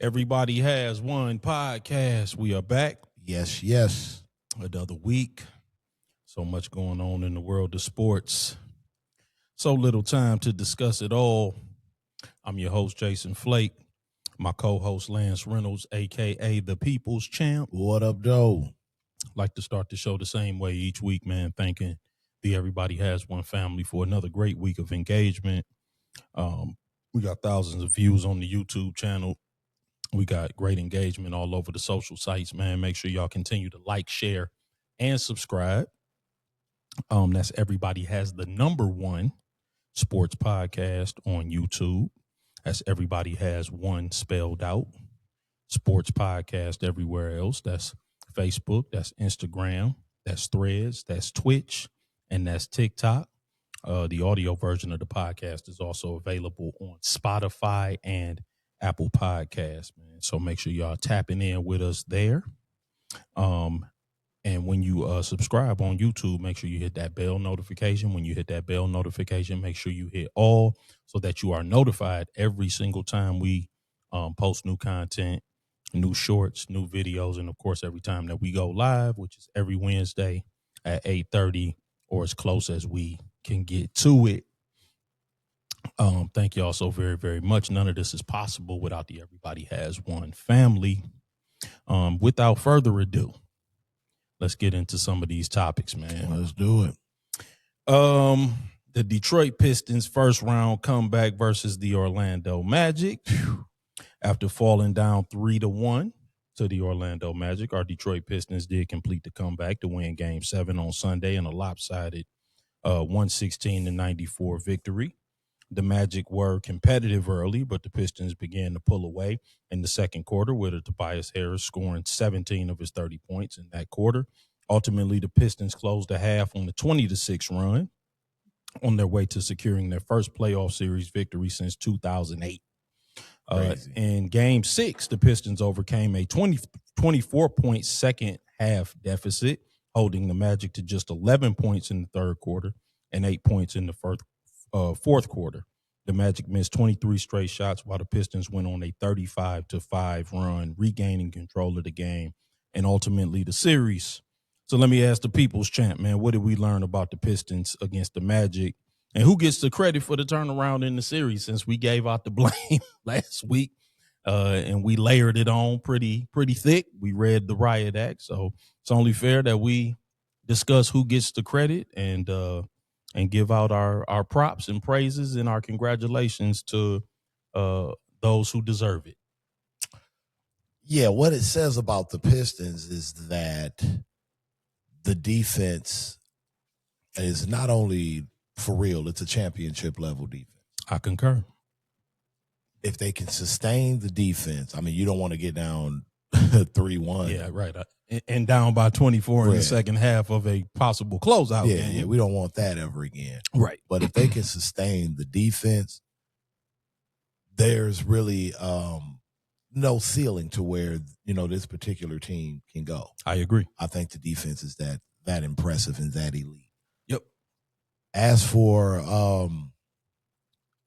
Everybody has one podcast. We are back. Yes. Another week. So much going on in the world of sports. So little time to discuss it all. I'm your host, Jason Flake. My co-host, Lance Reynolds, a.k.a. the People's Champ. What up, though? Like to start the show the same way each week, man. Thanking the Everybody Has One family for another great week of engagement. We got thousands of views on the YouTube channel. We got great engagement all over the social sites, man. Make sure y'all continue to like, share, and subscribe. That's Everybody Has the #1 sports podcast on YouTube. That's Everybody Has One spelled out. Sports podcast everywhere else. That's Facebook, that's Instagram, that's Threads, that's Twitch, and that's TikTok. The audio version of the podcast is also available on Spotify and Apple Podcasts, man. So make sure y'all tapping in with us there. And when you subscribe on YouTube, make sure you hit that bell notification. When you hit that bell notification, make sure you hit all so that you are notified every single time we post new content, new shorts, new videos, and of course, every time that we go live, which is every Wednesday at 8:30 or as close as we can get to it. Thank y'all so very, very much. None of this is possible without the Everybody Has One family. Without further ado, let's get into some of these topics, man. Let's do it. The Detroit Pistons first round comeback versus the Orlando Magic. After falling down 3-1 to the Orlando Magic, our Detroit Pistons did complete the comeback to win Game 7 on Sunday in a lopsided 116-94 victory. The Magic were competitive early, but the Pistons began to pull away in the second quarter with Tobias Harris scoring 17 of his 30 points in that quarter. Ultimately, the Pistons closed the half on the 20-6 run on their way to securing their first playoff series victory since 2008. In Game 6, the Pistons overcame a 24-point second half deficit, holding the Magic to just 11 points in the third quarter and 8 points in the fourth quarter. The Magic missed 23 straight shots while the Pistons went on a 35-5 run, regaining control of the game and ultimately the series. So let me ask the People's Champ, man, what did we learn about the Pistons against the Magic? And who gets the credit for the turnaround in the series, since we gave out the blame last week and we layered it on pretty thick? We read the riot act, so it's only fair that we discuss who gets the credit and give out our props and praises and our congratulations to those who deserve it. Yeah, what it says about the Pistons is that the defense is not only for real, it's a championship level defense. I concur. If they can sustain the defense, I mean, you don't want to get down 3-1. Yeah, right. And down by 24 in the second half of a possible closeout game. Yeah, we don't want that ever again. Right. But if they can sustain the defense, there's really no ceiling to where, this particular team can go. I agree. I think the defense is that impressive and that elite. Yep. As for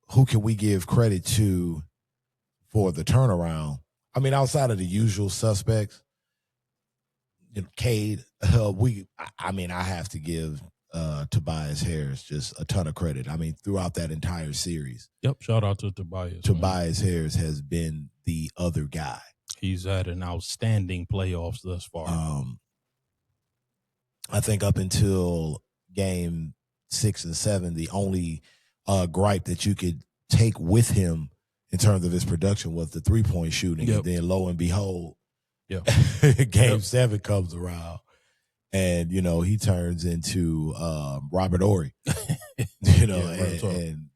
who can we give credit to for the turnaround, I mean, outside of the usual suspects, Cade, I have to give Tobias Harris just a ton of credit. I mean, throughout that entire series. Yep, shout out to Tobias. Tobias Harris has been the other guy. He's had an outstanding playoffs thus far. I think up until Game 6 and 7, the only gripe that you could take with him in terms of his production was the 3-point shooting. Yep. And then lo and behold, Game Game 7 comes around and, he turns into Robert Horry, and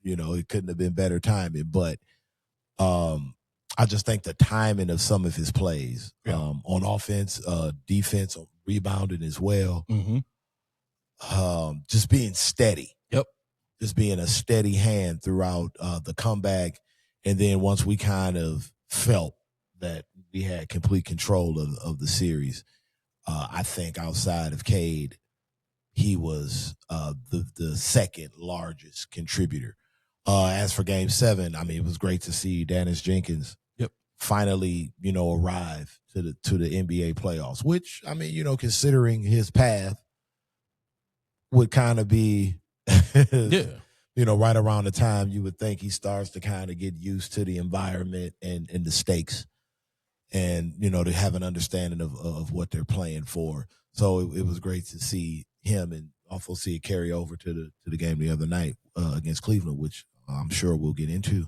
it couldn't have been better timing. But I just think the timing of some of his plays on offense, defense, rebounding as well, just being steady. Yep. Just being a steady hand throughout the comeback. And then once we kind of felt that we had complete control of the series, I think outside of Cade, he was the second largest contributor. As for Game 7, I mean, it was great to see Dennis Jenkins finally, arrive to the NBA playoffs, which, I mean, considering his path would kind of be, right around the time you would think he starts to kind of get used to the environment and the stakes and, to have an understanding of what they're playing for. So it was great to see him and also see it carry over to the game the other night against Cleveland, which I'm sure we'll get into.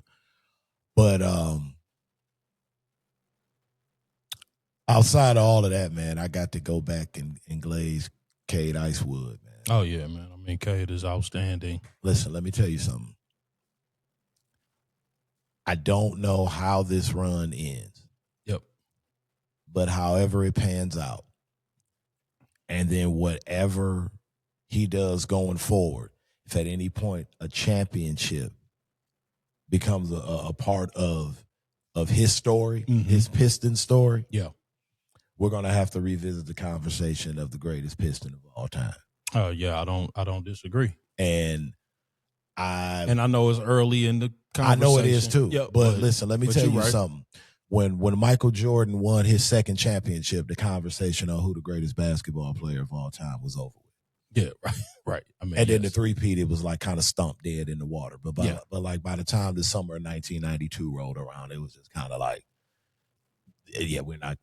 But outside of all of that, man, I got to go back and glaze Cade Icewood, man. Oh, yeah, man. I mean, Cade is outstanding. Listen, let me tell you something. I don't know how this run ends. Yep. But however it pans out, and then whatever he does going forward, if at any point a championship becomes a part of his story, his Piston story, we're going to have to revisit the conversation of the greatest Piston of all time. Yeah, I don't disagree. And I know it's early in the conversation. I know it is too. Yep, but listen, let me tell you something. When Michael Jordan won his second championship, the conversation on who the greatest basketball player of all time was over with. Yeah, right. I mean, and then the three-peat, it was like kind of stumped dead in the water. But by the time the summer of 1992 rolled around, it was just kind of like,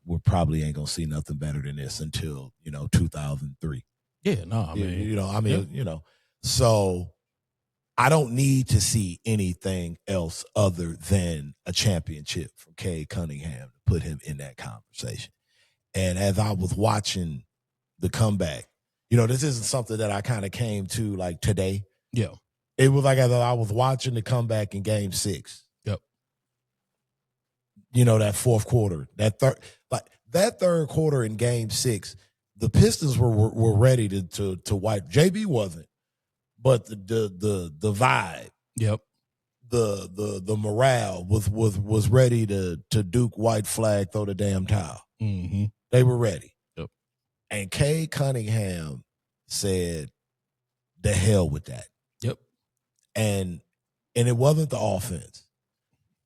we probably ain't gonna see nothing better than this until 2003. Yeah, no, I mean, so I don't need to see anything else other than a championship from Cade Cunningham to put him in that conversation. And as I was watching the comeback, this isn't something that I kind of came to like today. Yeah. It was like as I was watching the comeback in Game 6. Yep. That fourth quarter, that third quarter in Game 6, the Pistons were ready to wipe. JB wasn't. But the vibe, the morale was ready to Duke white flag, throw the damn towel. Mm-hmm. They were ready. Yep. And Cade Cunningham said, "The hell with that." Yep. And it wasn't the offense;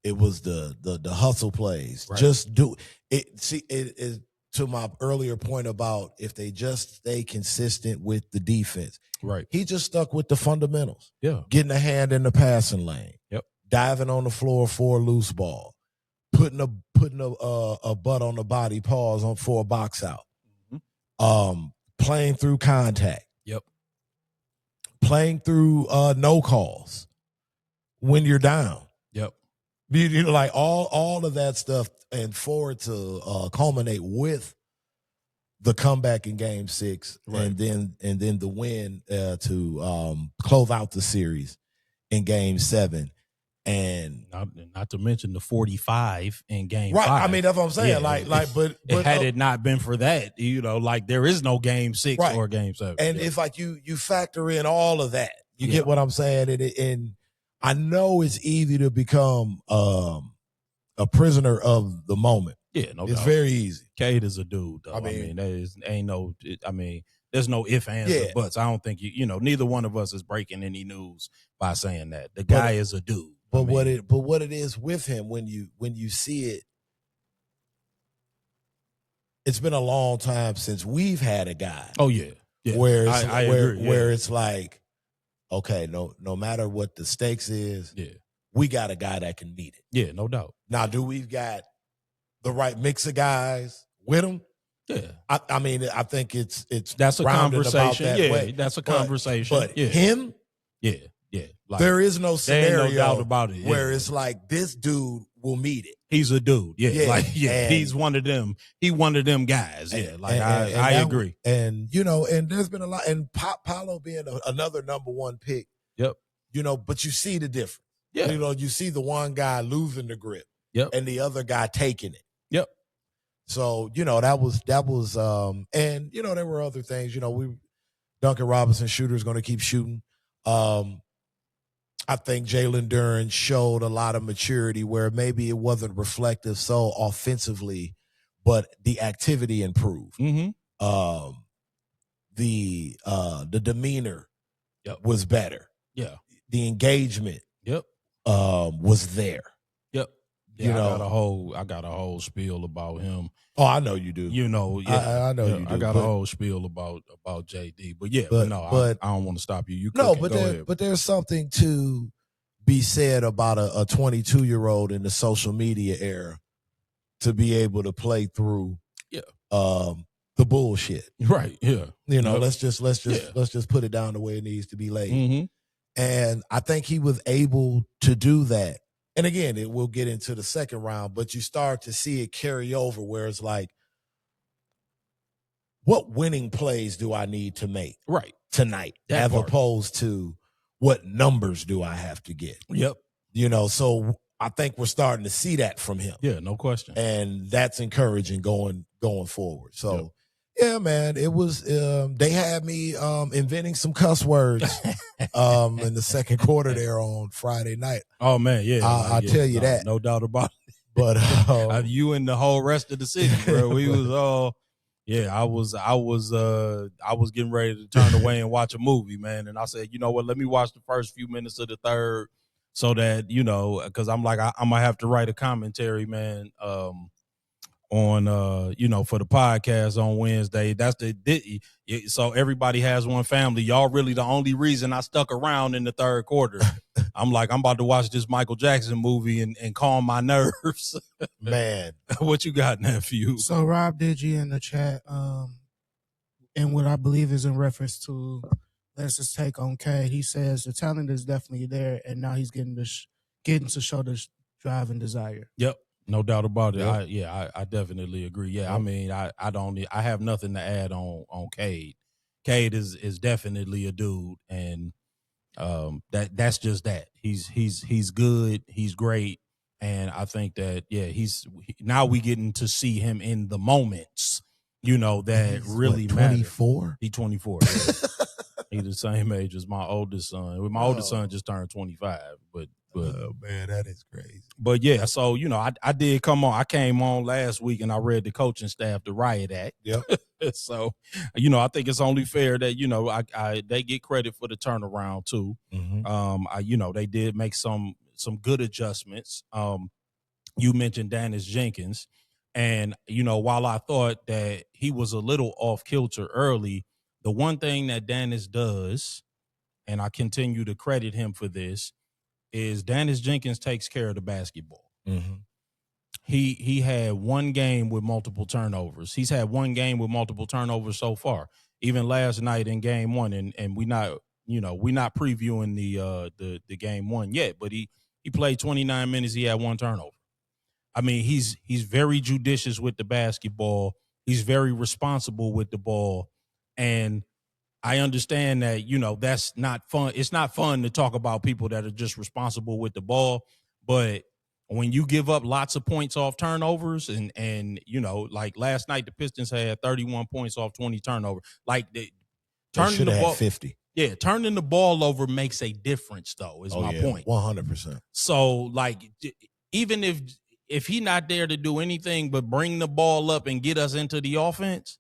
it was the hustle plays. Right. Just do it. See, it is to my earlier point about if they just stay consistent with the defense. Right. He just stuck with the fundamentals. Yeah. Getting a hand in the passing lane. Yep. Diving on the floor for a loose ball. Putting a butt on the body, pause on for a box out. Mm-hmm. Playing through contact. Yep. Playing through no calls when you're down. Yep. Like all of that stuff, and for it to culminate with the comeback in Game 6, right. and then the win to close out the series in Game 7, and not to mention the 45 in Game 5. I mean, that's what I'm saying. Yeah. But had it not been for that, like there is no Game 6 right. or Game 7. And it's like you factor in all of that. You get what I'm saying? And I know it's easy to become a prisoner of the moment. Yeah, no it's doubt. very easy. Cade is a dude, though. I mean there's no ifs, ands, or buts. I don't think neither one of us is breaking any news by saying that. The guy is a dude. But what it is with him when you see it, it's been a long time since we've had a guy. Oh yeah. Where it's, I agree. Where it's like, okay, no matter what the stakes is, we got a guy that can meet it. Yeah, no doubt. Now, do we've got the right mix of guys with him? Yeah. I mean, I think it's that's a conversation. Way. That's a conversation. But him, like, there is no scenario no doubt about it. Where it's like this dude will meet it. He's a dude. He's one of them. He one of them guys. I agree. And and there's been a lot. And Paolo being another number one pick. Yep. But you see the difference. Yeah. You see the one guy losing the grip. Yep. And the other guy taking it. Yep. So, that was and there were other things. Duncan Robinson shooter is going to keep shooting. I think Jalen Duren showed a lot of maturity where maybe it wasn't reflective so offensively, but the activity improved. Mm-hmm. The demeanor was better. Yeah. The engagement was there. Yep. Yeah, I got a whole spiel about him. Oh, I know you do. You know, yeah, I know you do. I got a whole spiel about JD, but yeah, but no, I don't want to stop you. You cooking, go ahead. But there's something to be said about a 22-year-old in the social media era to be able to play through the bullshit. Right. Yeah. You know, let's just put it down the way it needs to be laid. Mm-hmm. And I think he was able to do that. And again, we'll get into the second round, but you start to see it carry over where it's like, what winning plays do I need to make tonight as opposed to what numbers do I have to get? Yep. You know, so I think we're starting to see that from him. Yeah, no question. And that's encouraging going forward. So, yeah, man, it was they had me inventing some cuss words in the second quarter there on Friday night. Oh, man, yeah. I'll tell you that. No doubt about it. But you and the whole rest of the city, bro. We was all I was getting ready to turn away and watch a movie, man. And I said, you know what, let me watch the first few minutes of the third so that, you know, because I'm like, I'm going to have to write a commentary, man, on, you know, for the podcast on Wednesday. So everybody has one family. Y'all really the only reason I stuck around in the third quarter. I'm like, I'm about to watch this Michael Jackson movie and calm my nerves. Man. What you got, nephew? So Rob Digi in the chat, and what I believe is in reference to Lens's take on K, he says the talent is definitely there, and now he's getting to show the drive and desire. Yep. No doubt about it. I definitely agree. Yeah, I mean, I have nothing to add on Cade. Cade is definitely a dude, and that's just that. He's good. He's great, and I think that now we getting to see him in the moments, you know, that really matter. 24. He's 24. Yeah. He's the same age as my oldest son. My oldest son just turned 25, but oh man, that is crazy. But yeah, so you know, I did come on. I came on last week and I read the coaching staff, the Riot Act. Yep. So, you know, I think it's only fair that, you know, they get credit for the turnaround too. Mm-hmm. You know, they did make some good adjustments. You mentioned Dennis Jenkins, and you know, while I thought that he was a little off kilter early, the one thing that Dennis does, and I continue to credit him for this, is Dennis Jenkins takes care of the basketball. Mm-hmm. He had one game with multiple turnovers. He's had one game with multiple turnovers so far. Even last night in game one, and we're not previewing the game one yet, but he played 29 minutes. He had one turnover. I mean, he's very judicious with the basketball. He's very responsible with the ball, and I understand that, you know, that's not fun. It's not fun to talk about people that are just responsible with the ball. But when you give up lots of points off turnovers and you know, like last night, the Pistons had 31 points off 20 turnovers. Like turning the ball 50. Yeah, turning the ball over makes a difference, though, is my point. 100%. So, like, even if he's not there to do anything but bring the ball up and get us into the offense,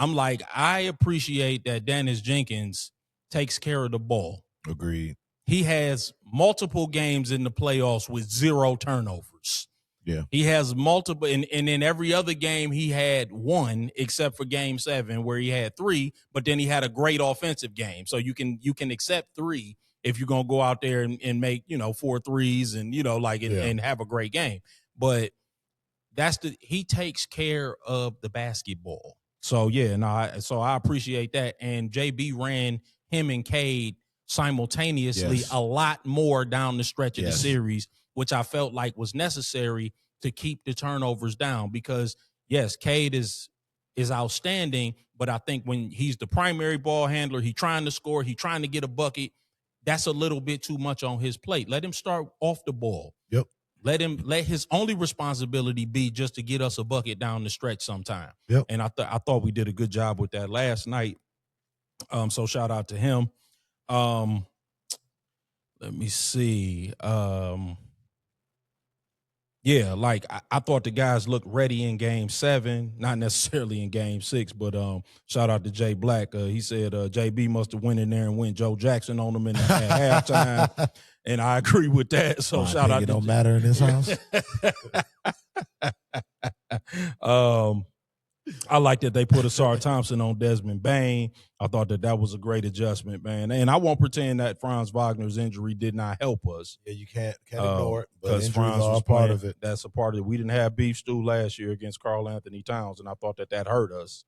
I'm like, I appreciate that Dennis Jenkins takes care of the ball. Agreed. He has multiple games in the playoffs with 0 turnovers. Yeah. He has multiple, and in every other game he had 1, except for game 7 where he had 3, but then he had a great offensive game. So you can accept 3 if you're going to go out there and make, you know, 4 threes and, you know, like, and have a great game. But he takes care of the basketball. So, yeah, so I appreciate that. And JB ran him and Cade simultaneously a lot more down the stretch of the series, which I felt like was necessary to keep the turnovers down because, yes, Cade is outstanding, but I think when he's the primary ball handler, he's trying to score, he's trying to get a bucket, that's a little bit too much on his plate. Let him start off the ball. Yep. Let his only responsibility be just to get us a bucket down the stretch sometime. Yep. And I thought we did a good job with that last night. So shout out to him. Let me see. Yeah, like I thought the guys looked ready in game 7, not necessarily in game 6, but shout out to Jay Black. He said JB must have went in there and went Joe Jackson on him at halftime. and I agree with that. So shout out. It don't matter in this house. I like that they put Asar Thompson on Desmond Bain. I thought that was a great adjustment, man. And I won't pretend that Franz Wagner's injury did not help us. Yeah, you can't ignore it. Because Franz was part of it. That's a part of it. We didn't have beef stew last year against Karl Anthony Towns, and I thought that hurt us.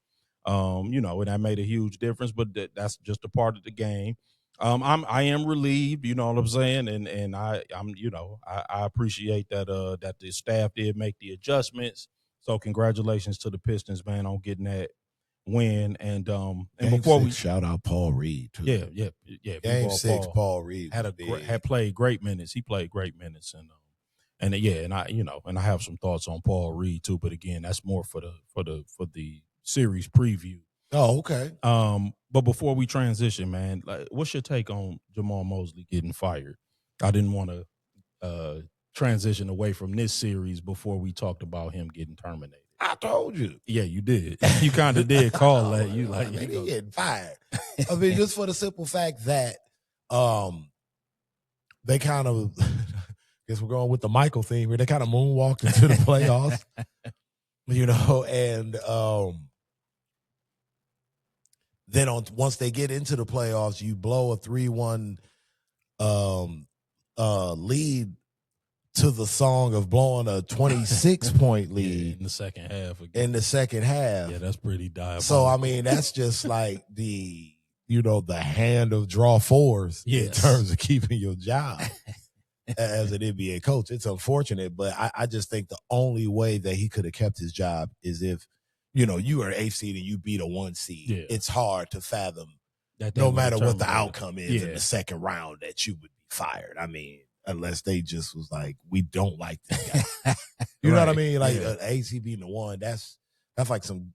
And that made a huge difference, but that's just a part of the game. I am relieved, you know what I'm saying, and I appreciate that that the staff did make the adjustments. So congratulations to the Pistons, man, on getting that win. And before we shout out Paul Reed too. Yeah. Game 6, Paul Reed had played great minutes. He played great minutes, and I have some thoughts on Paul Reed too. But again, that's more for the series preview. Oh, okay. But before we transition, man, what's your take on Jamal Mosley getting fired? I didn't want to transition away from this series before we talked about him getting terminated. I told you. Yeah, you did. You kind of did call that. You like he getting fired. I mean, just for the simple fact that they kind of, I guess we're going with the Michael theme here. They kind of moonwalked into the playoffs, and then once they get into the playoffs, you blow a 3-1 lead to the song of blowing a 26-point lead in the second half. Yeah, that's pretty diabolical. So I mean, that's just like the hand of draw fours in terms of keeping your job as an NBA coach. It's unfortunate, but I just think the only way that he could have kept his job is if you are an 8th seed and you beat a 1 seed. Yeah. It's hard to fathom that no matter what the outcome is in the second round that you would be fired. I mean, unless they just was like, we don't like this guy. You know what I mean? Like an 8th seed beating a 1, that's like some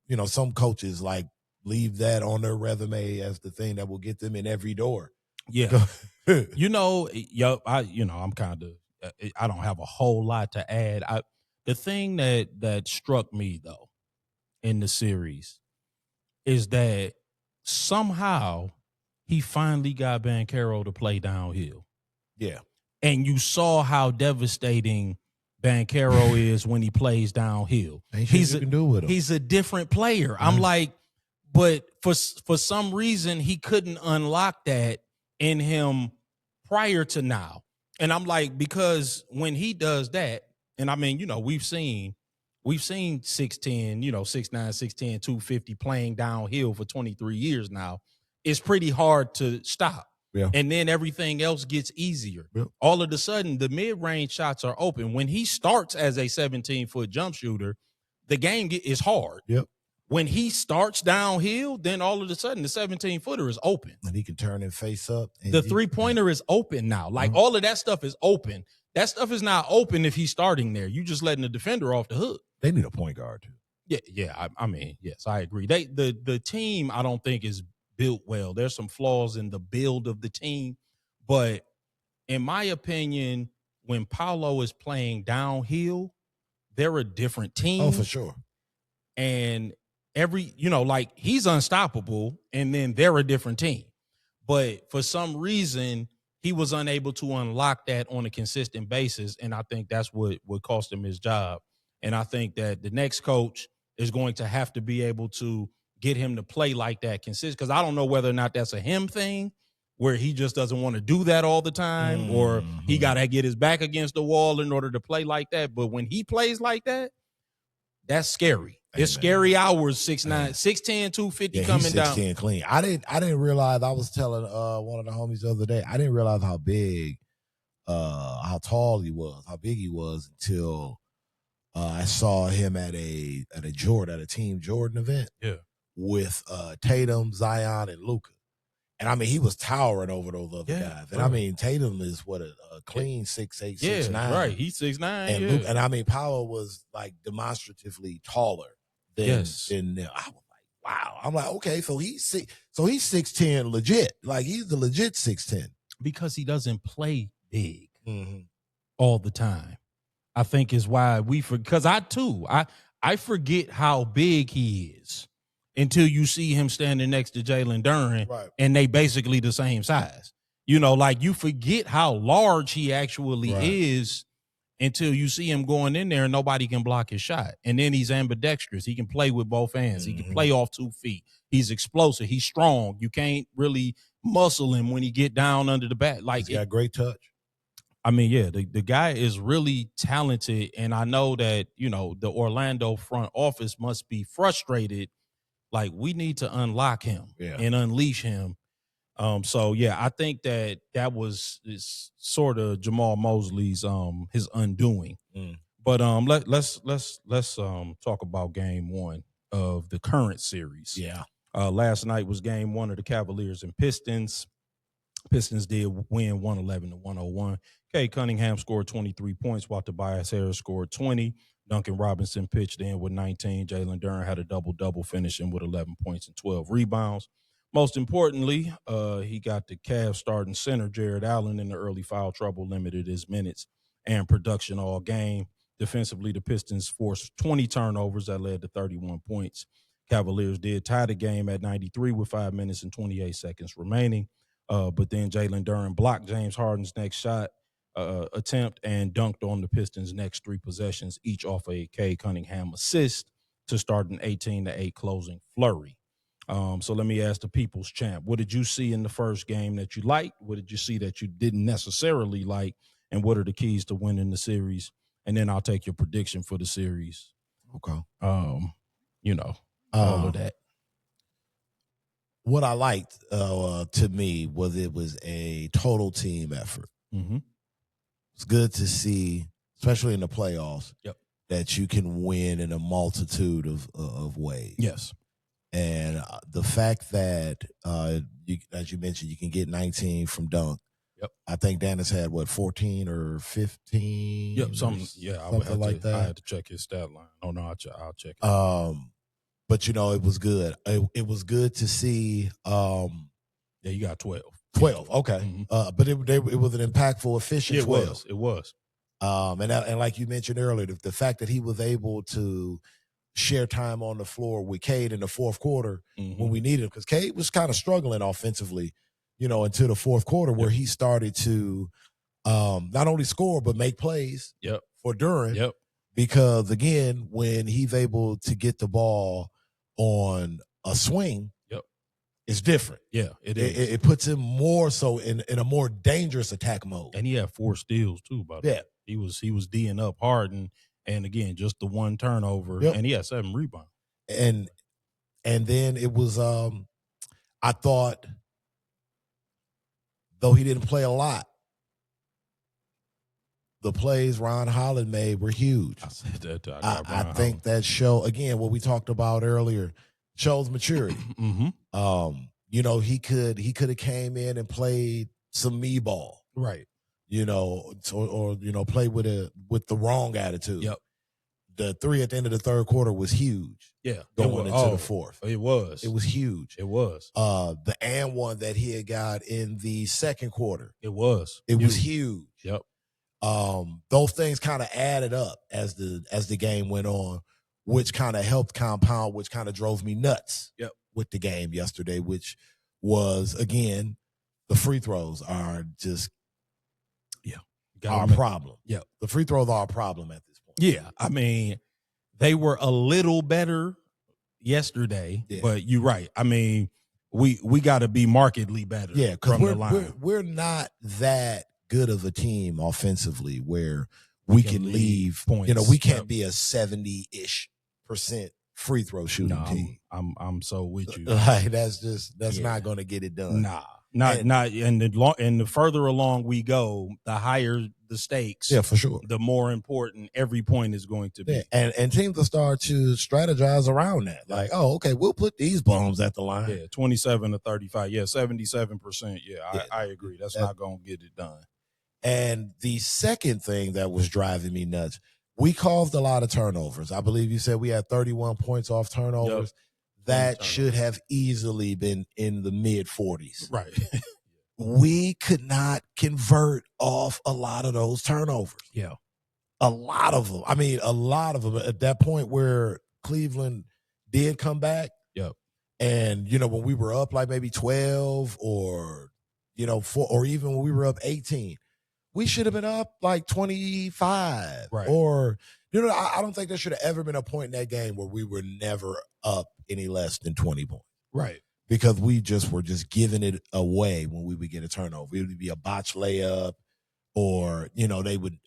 coaches like leave that on their resume as the thing that will get them in every door. Yeah. I'm kind of, I don't have a whole lot to add. The thing that struck me though in the series is that somehow he finally got Banchero to play downhill. Yeah. And you saw how devastating Banchero is when he plays downhill. You can do with him. He's a different player. Right. I'm like, but for some reason he couldn't unlock that in him prior to now. And I'm like, because when he does that, and I mean, we've seen 6'10", 6'9", 6'10", 250 playing downhill for 23 years now. It's pretty hard to stop. Yeah. And then everything else gets easier. Yep. All of a sudden, the mid-range shots are open. When he starts as a 17-foot jump shooter, the game is hard. Yep. When he starts downhill, then all of a sudden the 17-footer is open. And he can turn and face up. And the three-pointer is open now. Like all of that stuff is open. That stuff is not open if he's starting there. You just letting the defender off the hook. They need a point guard too. Yeah. I mean, yes, I agree. The team, I don't think is built well. There's some flaws in the build of the team, but in my opinion, when Paolo is playing downhill, they're a different team. Oh, for sure. And he's unstoppable, and then they're a different team. But for some reason, he was unable to unlock that on a consistent basis, and I think that's what cost him his job. And I think that the next coach is going to have to be able to get him to play like that consistent, because I don't know whether or not that's a him thing where he just doesn't want to do that all the time, or he got to get his back against the wall in order to play like that. But when he plays like that, that's scary. It's scary hours, 6'9", 6'10", 250 coming down. 6'10" clean. I didn't realize, I was telling one of the homies the other day, I didn't realize how big, how tall he was, how big he was until I saw him at a Team Jordan event. Yeah. With Tatum, Zion, and Luka. And I mean, he was towering over those other guys. And I mean, Tatum is a clean 6'8", 6'9". Right. He's 6'9". And Luka, and I mean, Powell was like demonstratively taller than them. I was like, wow. I'm like, okay, so he's 6'10" legit. Like he's the legit 6'10". Because he doesn't play big all the time. I think is why because I forget how big he is until you see him standing next to Jalen Duren, and they basically the same size. You know, like you forget how large he actually is until you see him going in there and nobody can block his shot. And then he's ambidextrous. He can play with both hands. He can play off 2 feet. He's explosive. He's strong. You can't really muscle him when he get down under the bat. Like, he's got great touch. I mean, yeah, the guy is really talented. And I know that, you know, the Orlando front office must be frustrated. Like, we need to unlock him and unleash him. So yeah, I think that was sort of Jamal Mosley's his undoing. But let's talk about game 1 of the current series. Yeah. Last night was game 1 of the Cavaliers and Pistons. Pistons did win 111-101. Kay Cunningham scored 23 points, while Tobias Harris scored 20. Duncan Robinson pitched in with 19. Jalen Duren had a double-double, finishing with 11 points and 12 rebounds. Most importantly, he got the Cavs starting center, Jared Allen, in the early foul trouble, limited his minutes and production all game. Defensively, the Pistons forced 20 turnovers that led to 31 points. Cavaliers did tie the game at 93 with 5 minutes and 28 seconds remaining. But then Jalen Duren blocked James Harden's next shot attempt and dunked on the Pistons' next 3 possessions, each off a Kay Cunningham assist to start an 18-8 closing flurry. So let me ask the people's champ, what did you see in the first game that you liked? What did you see that you didn't necessarily like? And what are the keys to winning the series? And then I'll take your prediction for the series. Okay. You know, all of that. What I liked to me was it was a total team effort. It's good to see, especially in the playoffs, that you can win in a multitude of ways. Yes. And the fact that, as you mentioned, you can get 19 from dunk. Yep. I think Dennis had, 14 or 15? Yep, something like that. I had to check his stat line. Oh, no, I'll check it. But, you know, it was good. It was good to see. Yeah, you got 12. 12, okay. But it was an impactful, efficient 12. It was. And like you mentioned earlier, the fact that he was able to share time on the floor with Cade in the fourth quarter when we needed him, because Cade was kind of struggling offensively, you know, until the fourth quarter where he started to not only score but make plays for Duren. Because, again, when he's able to get the ball on a swing, it's different. Yeah, it is. It puts him more so in a more dangerous attack mode. And he had 4 steals, too, by the way. He was D'ing up Harden. And again, just the 1 turnover, and he had 7 rebounds. And then it was, I thought, though he didn't play a lot, the plays Ron Holland made were huge. I said that. I think that show, again, what we talked about earlier, shows maturity. You know, he could have came in and played some me ball. Right. You know, or you know, play with the wrong attitude. Yep. The 3 at the end of the third quarter was huge. Yeah. Going into the fourth. It was. It was huge. It was. The and one that he had got in the second quarter. It was. It was huge. Yep. Those things kind of added up as the game went on, which kind of helped compound, which kind of drove me nuts. Yep. With the game yesterday, which was, again, the free throws are just our problem. Yeah. The free throws are a problem at this point. Yeah. I mean, they were a little better yesterday, but you're right. I mean, we got to be markedly better. Yeah, because we're not that good of a team offensively where we can leave points. You know, we can't be a 70-ish% free throw shooting team. I'm so with you. Like that's not going to get it done. And the further along we go, the higher the stakes. Yeah, for sure. The more important every point is going to be. Yeah. And teams will start to strategize around that. Like, oh, okay, we'll put these bombs at the line. Yeah, 27 to 35. Yeah, 77%. Yeah, I agree. That's not going to get it done. And the second thing that was driving me nuts, we caused a lot of turnovers. I believe you said we had 31 points off turnovers. That should have easily been in the mid-40s. Right. We could not convert off a lot of those turnovers. Yeah. A lot of them. I mean, a lot of them at that point where Cleveland did come back. Yep. And, you know, when we were up like maybe 12 or, or even when we were up 18, we should have been up like 25. Right. Or, I don't think there should have ever been a point in that game where we were never up any less than 20 points. Right. Because we were just giving it away when we would get a turnover. It would be a botch layup, or they would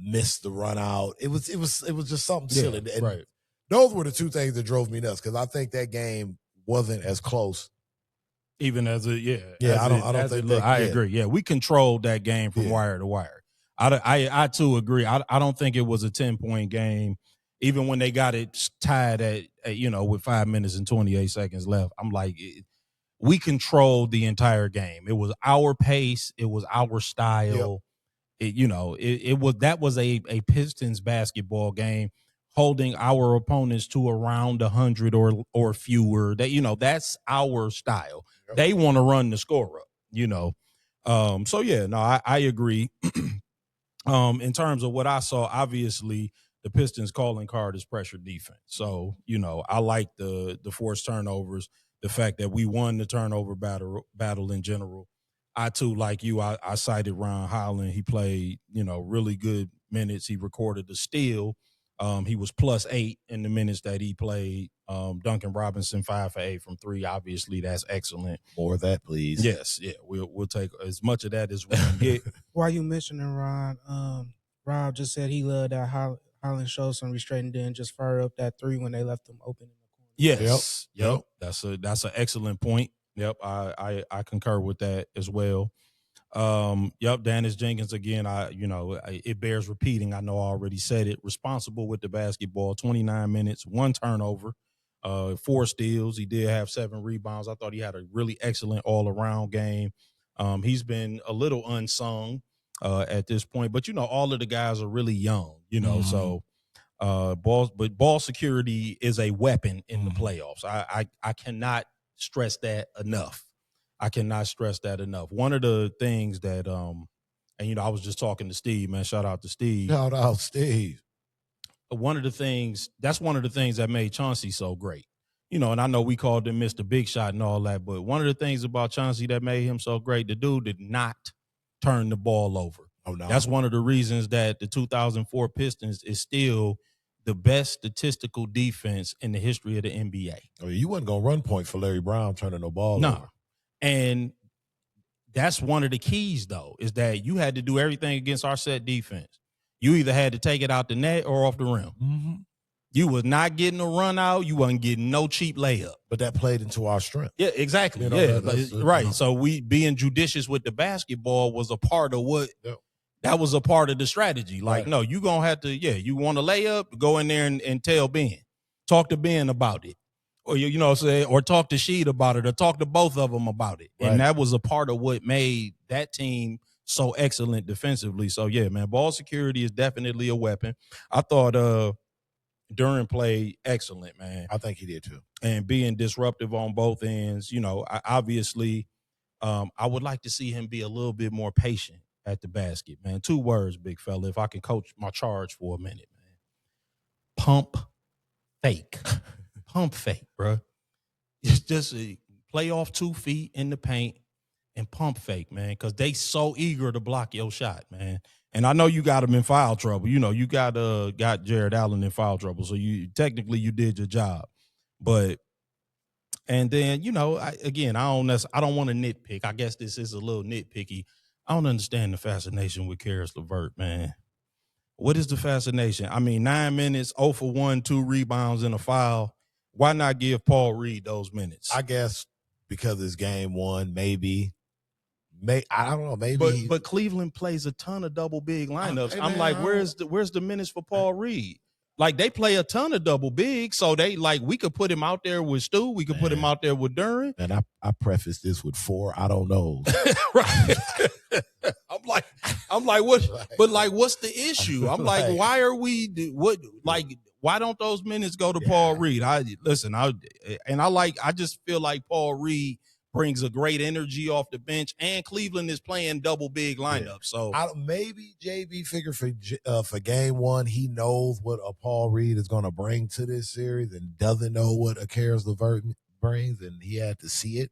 miss the run out. It was just something silly. And right. Those were the two things that drove me nuts, because I think that game wasn't as close. Even as a I don't think that, I agree. Yeah, we controlled that game from wire to wire. I too agree. I don't think it was a 10-point game. Even when they got it tied at with 5 minutes and 28 seconds left, I'm like, we controlled the entire game. It was our pace. It was our style. Yep. That was a Pistons basketball game, holding our opponents to around 100 or fewer. That's our style. Yep. They want to run the score up. So yeah, no, I agree. In terms of what I saw, obviously the Pistons calling card is pressure defense. So, I like the forced turnovers, the fact that we won the turnover battle in general. I too, like you, I cited Ron Holland. He played, really good minutes. He recorded the steal. He was +8 in the minutes that he played. Duncan Robinson 5 for 8 from 3. Obviously, that's excellent. More of that, please. Yes, yeah. We'll take as much of that as we can get. While you mentioning Ron, Rob just said he loved that Holland showed some restraint and then just fired up that 3 when they left him open in the corner. Yes. Yep. That's an excellent point. Yep. I concur with that as well. Yep. Dennis Jenkins again. It bears repeating. I know I already said it. Responsible with the basketball. 29 minutes, 1 turnover, 4 steals. He did have 7 rebounds. I thought he had a really excellent all around game. He's been a little unsung at this point, but all of the guys are really young. So. Ball security is a weapon in the playoffs. I cannot stress that enough. One of the things that I was just talking to Steve, man. Shout out to Steve. Shout out Steve. One of the things that made Chauncey so great, and I know we called him Mr. Big Shot and all that, but one of the things about Chauncey that made him so great, the dude did not turn the ball over. Oh, no. That's one of the reasons that the 2004 Pistons is still the best statistical defense in the history of the NBA. Oh, you wasn't going to run point for Larry Brown turning the ball over. And that's one of the keys, though, is that you had to do everything against our set defense. You either had to take it out the net or off the rim. Mm-hmm. You was not getting a run out. You wasn't getting no cheap layup. But that played into our strength. Yeah, exactly. Right. So we being judicious with the basketball was a part of what that was a part of the strategy. Like, no, you going to have to, you want a layup, go in there and tell Ben. Talk to Ben about it. Or, you know what I'm saying? Or talk to Sheed about it, or talk to both of them about it. Right. And that was a part of what made that team so excellent defensively. So, yeah, man, ball security is definitely a weapon. I thought Duran played excellent, man. I think he did too. And being disruptive on both ends, I would like to see him be a little bit more patient at the basket, man. 2 words, big fella, if I can coach my charge for a minute, man. Pump fake. Pump fake, bro. It's just play off 2 feet in the paint and pump fake, man, because they so eager to block your shot, man. And I know you got him in foul trouble. You got Jared Allen in foul trouble, so you technically did your job. But and then I don't want to nitpick. I guess this is a little nitpicky. I don't understand the fascination with Karis LeVert, man. What is the fascination? I mean, 9 minutes, 0 for 1, 2 rebounds and a foul. Why not give Paul Reed those minutes? I guess because it's game 1, maybe. I don't know, maybe. But Cleveland plays a ton of double big lineups. Hey, I'm like, where's the minutes for Paul Reed? Like, they play a ton of double big, so we could put him out there with Stu. We could put him out there with Duran. And I preface this with 4 I don't know. Right. I'm like, what? But what's the issue? I'm like, why are we? Why don't those minutes go to Paul Reed? I just feel like Paul Reed brings a great energy off the bench, and Cleveland is playing double big lineup. So maybe JB figure for game 1, he knows what a Paul Reed is going to bring to this series and doesn't know what a Karis LeVert brings, and he had to see it.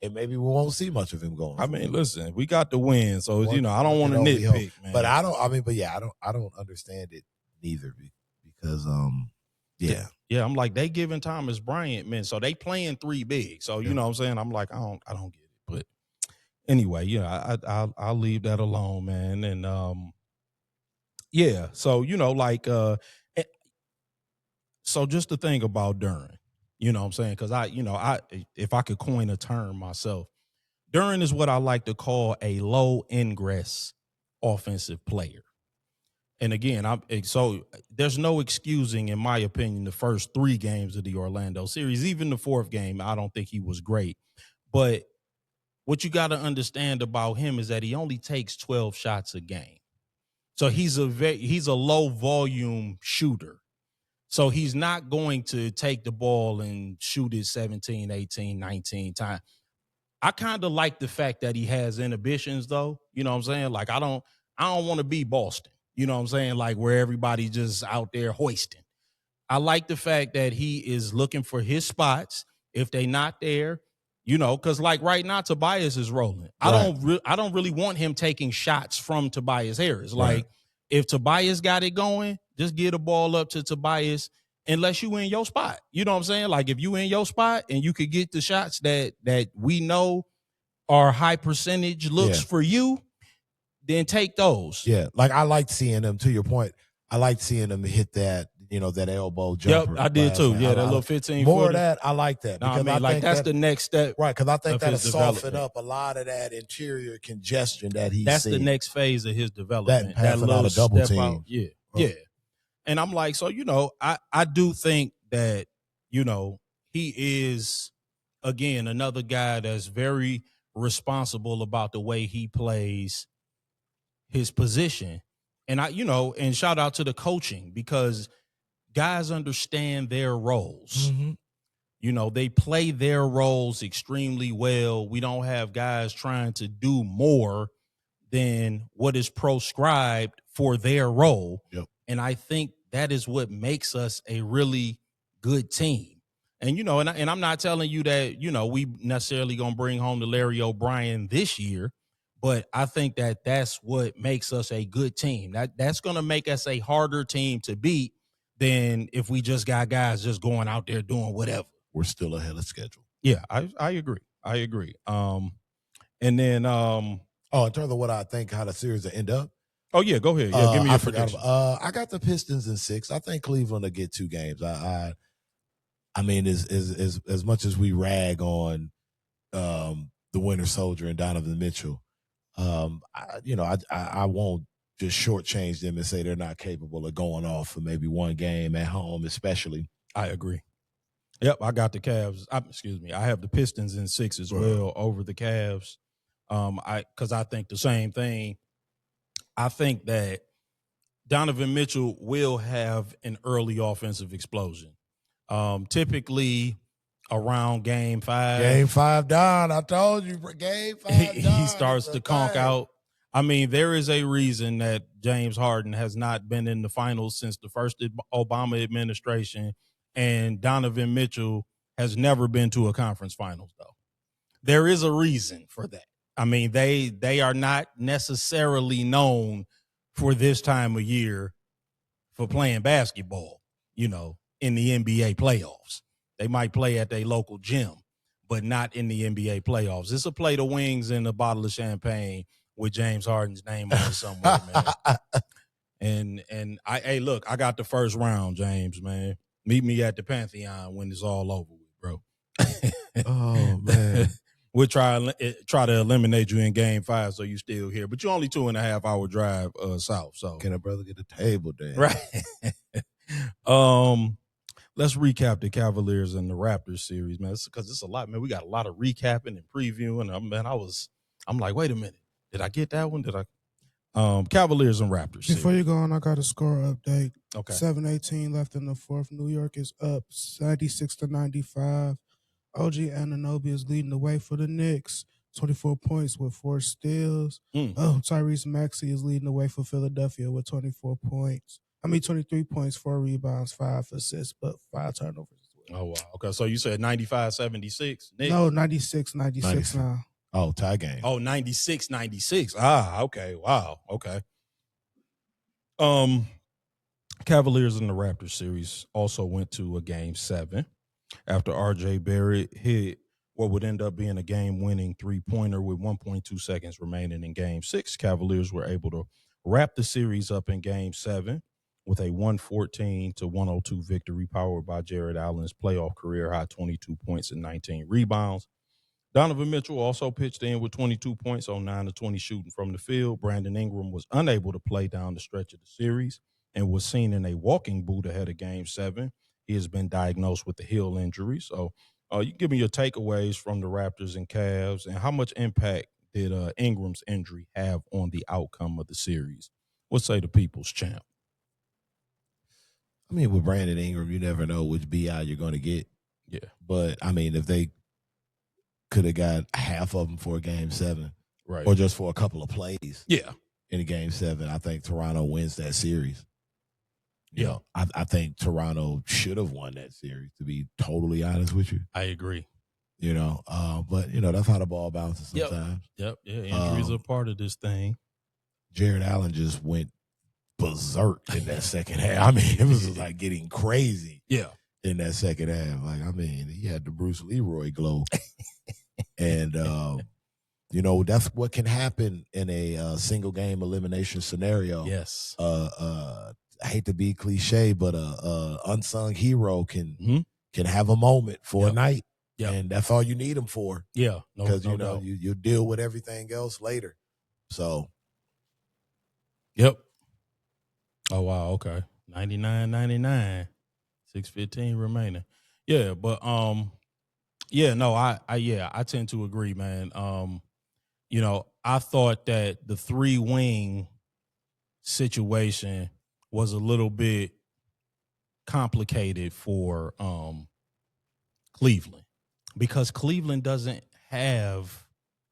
and maybe we won't see much of him going. I mean, listen, we got the win, so I don't want to nitpick, man. But I don't understand it neither because yeah, I'm like they giving Thomas Bryant, man, so they playing 3 big. So you know what I'm saying? I'm like, I don't get it. But anyway, I'll leave that alone, man. And so so just the thing about Duran, you know what I'm saying? Because if I could coin a term myself, Duran is what I like to call a low ingress offensive player. And again, so there's no excusing, in my opinion, the first 3 games of the Orlando series. Even the 4th game, I don't think he was great. But what you got to understand about him is that he only takes 12 shots a game. So he's a low volume shooter. So he's not going to take the ball and shoot it 17, 18, 19 times. I kind of like the fact that he has inhibitions, though. You know what I'm saying? Like, I don't want to be Boston. You know what I'm saying? Like, where everybody just out there hoisting. I like the fact that he is looking for his spots. If they not there, because like right now, Tobias is rolling. Right. I don't really want him taking shots from Tobias Harris. Like, if Tobias got it going, just get the ball up to Tobias unless you in your spot. You know what I'm saying? Like, if you in your spot and you could get the shots that we know are high percentage looks for you, then take those. Yeah, like I liked seeing them, to your point, I liked seeing them hit that, that elbow jumper. Yep, I did too. Yeah, that little 15 more of that, I like that. Because I think that's the next step. Right, because I think that'll soften up a lot of that interior congestion that he's That's seen. the next phase of his development. That little a double team. Out. Yeah, yeah. And I'm like, so, I do think that, he is, again, another guy that's very responsible about the way he plays his position. And and shout out to the coaching, because guys understand their roles. Mm-hmm. They play their roles extremely well. We don't have guys trying to do more than what is prescribed for their role. Yep. And I think that is what makes us a really good team. And, and I'm not telling you that, we necessarily going to bring home the Larry O'Brien this year, but I think that that's what makes us a good team. That's going to make us a harder team to beat than if we just got guys just going out there doing whatever. We're still ahead of schedule. Yeah, I agree. And then, in terms of what I think how the series will end up. Oh yeah, go ahead. Yeah, give me your prediction. I got the Pistons in 6. I think Cleveland will get 2 games. I mean, as much as we rag on the Winter Soldier and Donovan Mitchell, I won't just shortchange them and say they're not capable of going off for maybe 1 game at home, especially. I agree. Yep, I got the Cavs. I have the Pistons in 6 as well over the Cavs. Because I think the same thing. I think that Donovan Mitchell will have an early offensive explosion. Typically around game 5. Game 5 down. I told you, game 5 down. He starts to conk out. I mean, there is a reason that James Harden has not been in the finals since the first Obama administration, and Donovan Mitchell has never been to a conference finals, though. There is a reason for that. I mean, they are not necessarily known for this time of year for playing basketball, in the NBA playoffs. They might play at their local gym, but not in the NBA playoffs. It's a plate of wings and a bottle of champagne with James Harden's name on it somewhere, man. And look, I got the first round, James, man. Meet me at the Pantheon when it's all over with, bro. Oh, man. We'll try to eliminate you in game 5, so you still here. But you're only 2.5 hour drive south. So can a brother get a table there? Right. Let's recap the Cavaliers and the Raptors series, man. Because it's a lot, man. We got a lot of recapping and previewing. I'm like, wait a minute. Did I get that one? Cavaliers and Raptors series. Before you go on, I got a score update. Okay. 7:18 left in the 4th. New York is up 96-95. OG Anunoby is leading the way for the Knicks. 24 points with 4 steals. Tyrese Maxey is leading the way for Philadelphia with 23 points, 4 rebounds, 5 assists, but 5 turnovers as Oh, wow. Okay, so you said 95-76? No, 96 now. Oh, tie game. Oh, 96-96. Okay. Wow. Okay. Cavaliers in the Raptors series also went to a game 7 after RJ Barrett hit what would end up being a game-winning three-pointer with 1.2 seconds remaining in game 6. Cavaliers were able to wrap the series up in game 7 with a 114-102 victory powered by Jared Allen's playoff career high 22 points and 19 rebounds. Donovan Mitchell also pitched in with 22 points on 9 of 20 shooting from the field. Brandon Ingram was unable to play down the stretch of the series and was seen in a walking boot ahead of game 7. He has been diagnosed with a heel injury. So you give me your takeaways from the Raptors and Cavs, and how much impact did Ingram's injury have on the outcome of the series? What say the people's champ? I mean, with Brandon Ingram, you never know which BI you're going to get. Yeah. But, I mean, if they could have got half of them for a game 7, right, or just for a couple of plays, yeah, in a game 7, I think Toronto wins that series. You Yeah. know, I think Toronto should have won that series, to be totally honest with you. I agree. You know, but, you know, that's how the ball bounces Yep. sometimes. Yeah, injuries are part of this thing. Jared Allen just went berserk in that second half. I mean, it was just like getting crazy. Yeah. In that second half. Like, I mean, he had the Bruce Leroy glow. And, you know, that's what can happen in a single game elimination scenario. Yes. I hate to be cliche, but a unsung hero can have a moment for a night. Yeah. And that's all you need him for. Yeah. Because, you know, you deal with everything else later. So. Yep. Oh, wow. Okay. 99-99. 6:15 remaining. Yeah, but yeah, no, I tend to agree, man. You know, I thought that the 3-wing situation was a little bit complicated for Cleveland because Cleveland doesn't have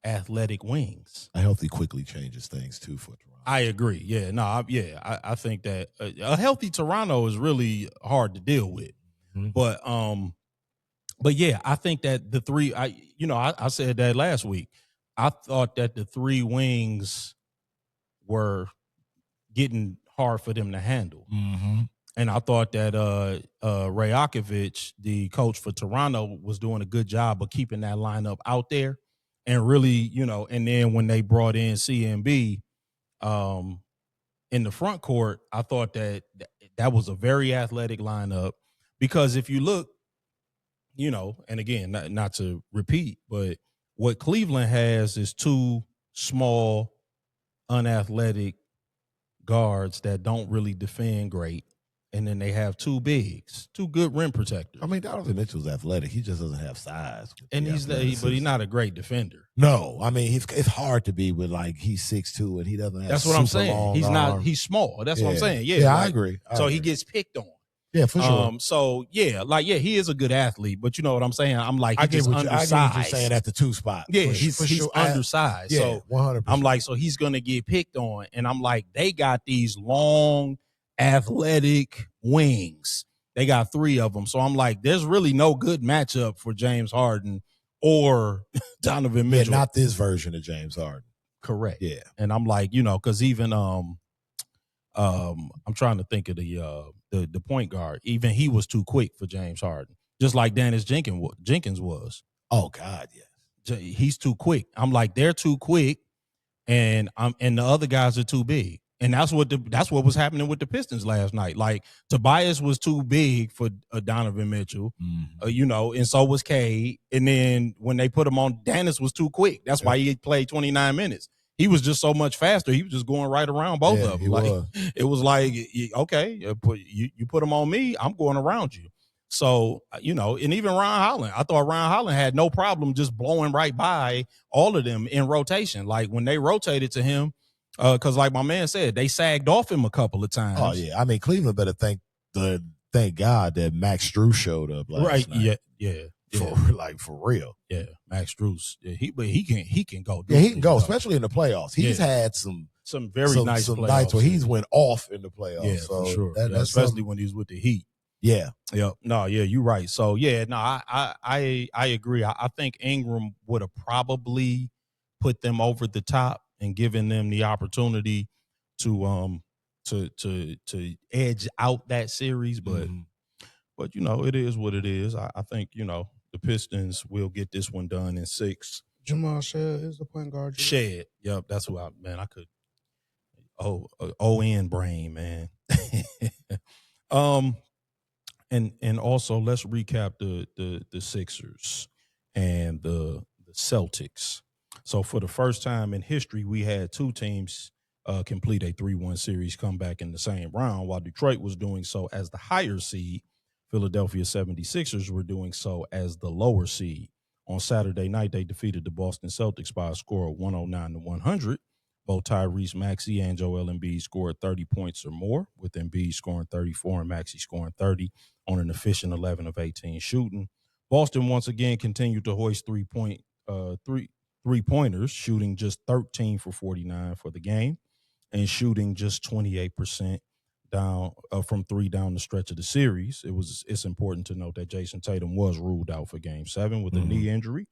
athletic wings. A healthy quickly changes things too for Toronto. I agree. Yeah, no, I think that a healthy Toronto is really hard to deal with. Mm-hmm. But yeah, I think that the three, I said that last week. I thought that the 3 wings were getting hard for them to handle. Mm-hmm. And I thought that Rajakovic, the coach for Toronto, was doing a good job of keeping that lineup out there. And really, you know, and then when they brought in CMB in the front court, I thought that was a very athletic lineup. Because if you look, you know, and again, not to repeat, but what Cleveland has is 2 small, unathletic guards that don't really defend great. And then they have 2 bigs, 2 good rim protectors. I mean, Donovan Mitchell's athletic. He just doesn't have size. And but he's not a great defender. No, I mean, it's hard to be with, like, he's 6'2" and he doesn't have. That's what I'm saying. He's small. That's what I'm saying. Yeah, I agree. He gets picked on. Yeah, for sure. So he is a good athlete, but you know what I'm saying. I'm like, he's undersized. I get what you're saying at the 2 spot. Yeah, he's undersized. So 100%. I'm like, so he's gonna get picked on, and I'm like, they got these long, athletic wings. They got 3 of them. So I'm like, there's really no good matchup for James Harden or Donovan Mitchell. Yeah, not this version of James Harden. Correct. Yeah, and I'm like, you know, because even I'm trying to think of the point guard. Even he was too quick for James Harden, just like Dennis Jenkins was. Oh God, yes. He's too quick. I'm like, they're too quick, and the other guys are too big. And that's what was happening with the Pistons last night. Like, Tobias was too big for Donovan Mitchell, you know, and so was Cade. And then when they put him on, Dennis was too quick. That's why he played 29 minutes. He was just so much faster. He was just going right around both of them. Like, it was like, okay, you put him on me, I'm going around you. So, you know, and even Ron Holland, I thought Ron Holland had no problem just blowing right by all of them in rotation. Like, when they rotated to him, because like my man said, they sagged off him a couple of times. Oh yeah, I mean, Cleveland better thank God that Max Strus showed up last night. Yeah. For real. Yeah, Max Strus. Yeah, he can go. Yeah, he can go, especially in the playoffs. He's had some very nice nights where he's went off in the playoffs. Yeah, so for sure. That's especially when he's with the Heat. Yeah. Yep. No, yeah, you're right. So yeah, no, I agree. I think Ingram would have probably put them over the top and given them the opportunity to edge out that series, but you know, it is what it is. I think, you know, the Pistons will get this one done in 6. Jamal Shed is the point guard. Shed. Yep, that's who I could. ON brain, man. um and also let's recap the Sixers and the Celtics. So for the first time in history, we had two teams complete a 3-1 series, come back in the same round, while Detroit was doing so as the higher seed. Philadelphia 76ers were doing so as the lower seed. On Saturday night, they defeated the Boston Celtics by a score of 109-100. Both Tyrese Maxey and Joel Embiid scored 30 points or more, with Embiid scoring 34 and Maxey scoring 30 on an efficient 11 of 18 shooting. Boston once again continued to hoist three-pointers, shooting just 13 for 49 for the game and shooting just 28% down from 3 down the stretch of the series. It's important to note that Jason Tatum was ruled out for Game 7 with a knee injury.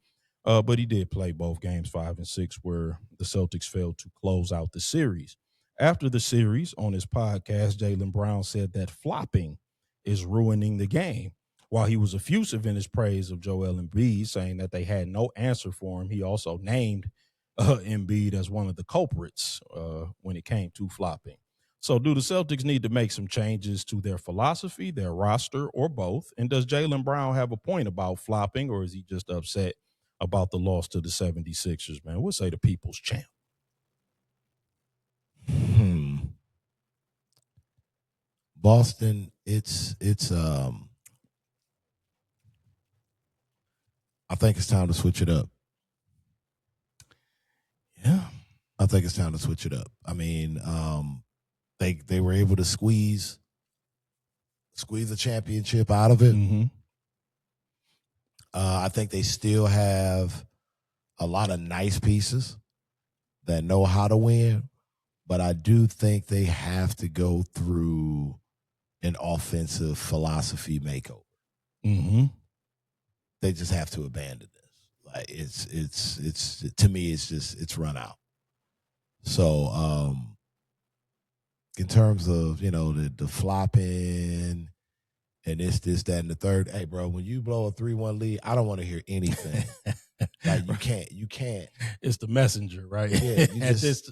But he did play both games 5 and 6, where the Celtics failed to close out the series. After the series, on his podcast, Jaylen Brown said that flopping is ruining the game. While he was effusive in his praise of Joel Embiid, saying that they had no answer for him, he also named Embiid as one of the culprits when it came to flopping. So do the Celtics need to make some changes to their philosophy, their roster, or both? And does Jaylen Brown have a point about flopping, or is he just upset about the loss to the 76ers, man? We'll say the people's champ. Boston, it's I think it's time to switch it up. Yeah. I think it's time to switch it up. I mean, they were able to squeeze a championship out of it. Mm-hmm. I think they still have a lot of nice pieces that know how to win, but I do think they have to go through an offensive philosophy makeover. Mm-hmm. They just have to abandon this. Like it's to me, it's run out. So in terms of, you know, the flopping and this, that, and the third. Hey, bro, when you blow a 3-1 lead, I don't want to hear anything. Like you can't. It's the messenger, right? Yeah.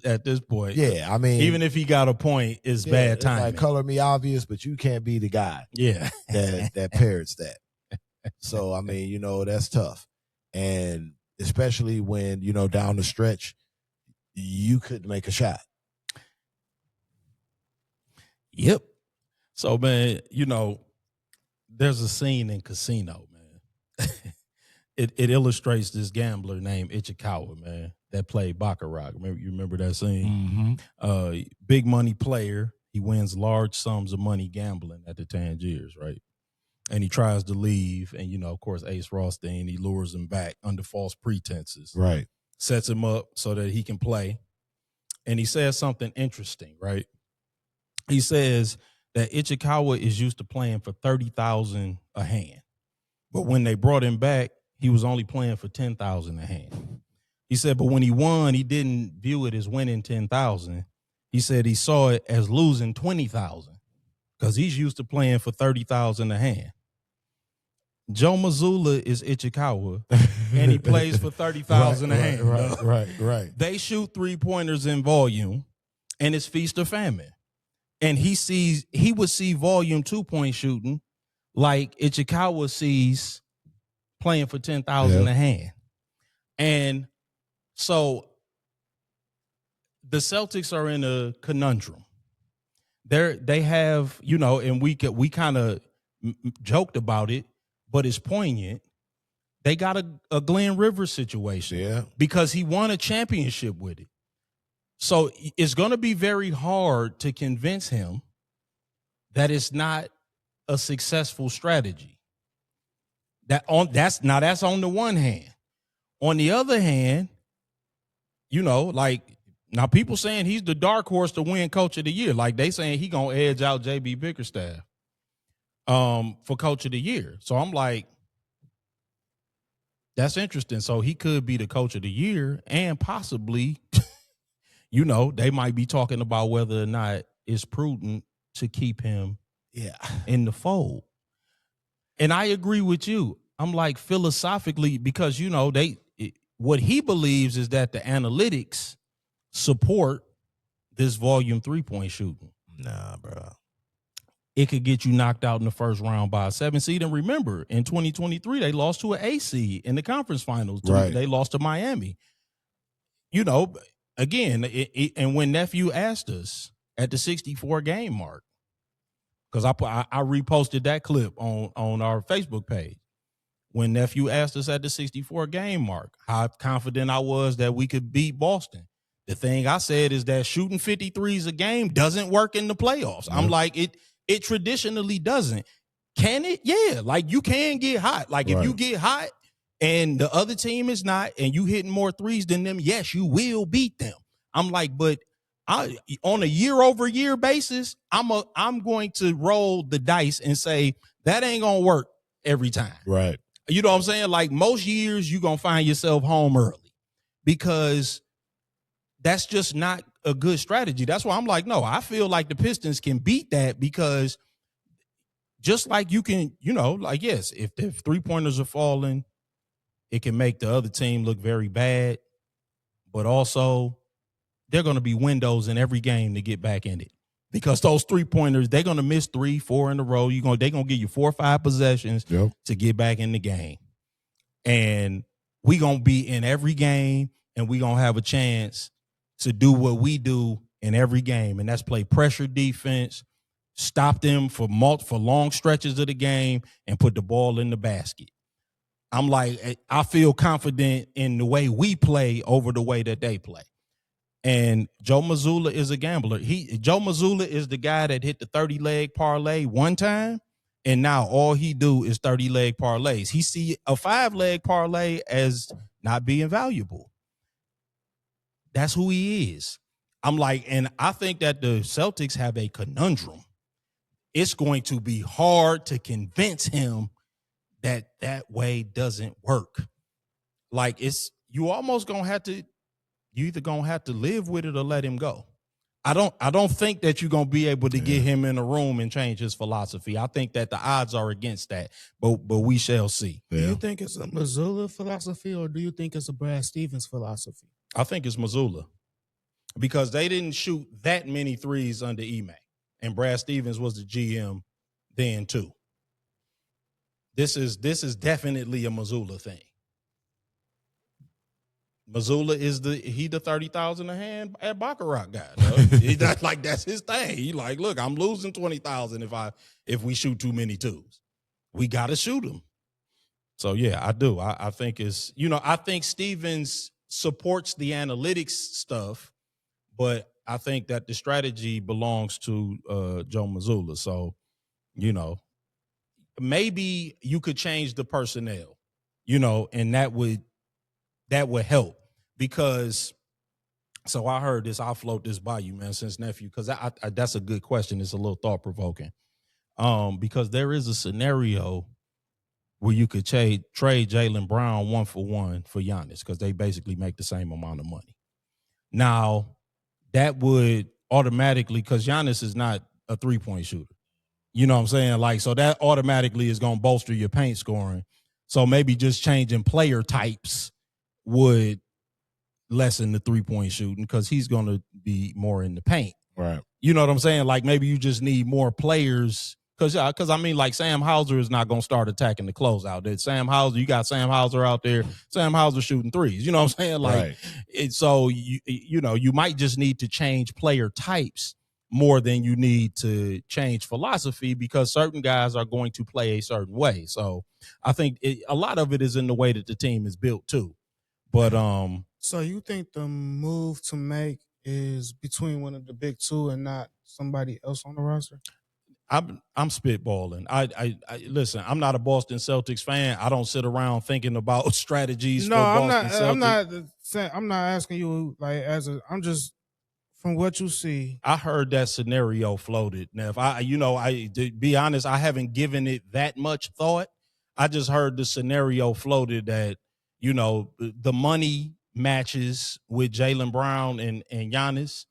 At this point. Yeah, I mean, even if he got a point, it's bad timing. Like, color me obvious, but you can't be the guy. Yeah. that parrots that. So I mean, you know, that's tough, and especially when, you know, down the stretch, you couldn't make a shot. Yep. So, man, you know, there's a scene in Casino, man. It illustrates this gambler named Ichikawa, man, that played Baccarat. You remember that scene? Mm-hmm. Big money player. He wins large sums of money gambling at the Tangiers, right? And he tries to leave. And, you know, of course, Ace Rothstein, he lures him back under false pretenses. Right. Sets him up so that he can play. And he says something interesting, right? He says that Ichikawa is used to playing for $30,000 a hand. But when they brought him back, he was only playing for $10,000 a hand. He said, but when he won, he didn't view it as winning $10,000. He said he saw it as losing $20,000 because he's used to playing for $30,000 a hand. Joe Mazzulla is Ichikawa, and he plays for $30,000 a hand. Right. They shoot 3-pointers in volume, and it's feast or famine. And he would see volume 2-point shooting like Ichikawa sees playing for $10,000 a hand. And so the Celtics are in a conundrum. They have, you know, and we kind of joked about it, but it's poignant. They got a Glenn Rivers situation because he won a championship with it. So it's going to be very hard to convince him that it's not a successful strategy. That's on the one hand. On the other hand, you know, like, now people saying he's the dark horse to win Coach of the Year. Like, they saying he gonna edge out JB Bickerstaff. for coach of the year. So I'm like, that's interesting. So he could be the coach of the year, and possibly, they might be talking about whether or not it's prudent to keep him in the fold. And I agree with you. I'm like, philosophically, because what he believes is that the analytics support this volume 3-point shooting. Nah, bro. It could get you knocked out in the first round by a 7 seed. And remember, in 2023, they lost to an 8 seed in the conference finals. Right. They lost to Miami. Again, and when Nephew asked us at the 64 game mark, because I reposted that clip on our Facebook page, when Nephew asked us at the 64 game mark how confident I was that we could beat Boston. The thing I said is that shooting 53s a game doesn't work in the playoffs. I'm like, it traditionally doesn't. Can it? Yeah. Like, you can get hot. Like, if you get hot and the other team is not, and you hitting more threes than them, yes, you will beat them. I'm like, but on a year-over-year basis, I'm going to roll the dice and say that ain't gonna work every time. Right. You know what I'm saying? Like, most years you're gonna find yourself home early, because that's just not a good strategy. That's why I'm like, no, I feel like the Pistons can beat that, because just like you can, like, yes, if 3-pointers are falling, it can make the other team look very bad, but also they're going to be windows in every game to get back in it, because those 3-pointers, they're going to miss 3-4 in a row. They're going to give you 4 or 5 possessions to get back in the game. And we're going to be in every game, and we're going to have a chance to do what we do in every game, and that's play pressure defense, stop them for long stretches of the game, and put the ball in the basket. I'm like, I feel confident in the way we play over the way that they play. And Joe Mazzulla is a gambler. Joe Mazzulla is the guy that hit the 30-leg parlay one time, and now all he do is 30-leg parlays. He see a 5-leg parlay as not being valuable. That's who he is. I'm like, and I think that the Celtics have a conundrum. It's going to be hard to convince him that way doesn't work. Like, you almost gonna have to, you either gonna have to live with it or let him go. I don't think that you're gonna be able to get him in a room and change his philosophy. I think that the odds are against that, but we shall see. Do you think it's a Mazzulla philosophy, or do you think it's a Brad Stevens philosophy? I think it's Mazzulla, because they didn't shoot that many threes under Ime, and Brad Stevens was the GM then too. This is definitely a Mazzulla thing. Mazzulla is the 30,000 a hand at Baccarat guy. That's his thing. He like, look, I'm losing 20,000 if we shoot too many twos. We got to shoot them. So yeah, I do. I think it's, I think Stevens supports the analytics stuff, but I think that the strategy belongs to Joe Mazzulla. So, maybe you could change the personnel, and that would help, because, so I heard this, I'll float this by you, man, since Nephew, because I that's a good question. It's a little thought-provoking, because there is a scenario where you could trade Jaylen Brown 1-for-1 for Giannis, because they basically make the same amount of money. Now, that would automatically, because Giannis is not a 3-point shooter. You know what I'm saying? Like, so that automatically is going to bolster your paint scoring. So maybe just changing player types would lessen the 3-point shooting, because he's going to be more in the paint. Right. You know what I'm saying? Like, maybe you just need more players, because I mean, like, Sam Hauser is not going to start attacking the closeout. You got Sam Hauser out there. Sam Hauser shooting threes. You know what I'm saying? Like, so you might just need to change player types more than you need to change philosophy, because certain guys are going to play a certain way. So I think a lot of it is in the way that the team is built too. But so you think the move to make is between one of the big two and not somebody else on the roster? I'm spitballing. I listen, I'm not a Boston Celtics fan. I don't sit around thinking about strategies for Boston Celtics. I'm not asking you, like, I'm just From what you see, I heard that scenario floated. Now, if to be honest, I haven't given it that much thought. I just heard the scenario floated that, the money matches with Jaylen Brown and Giannis,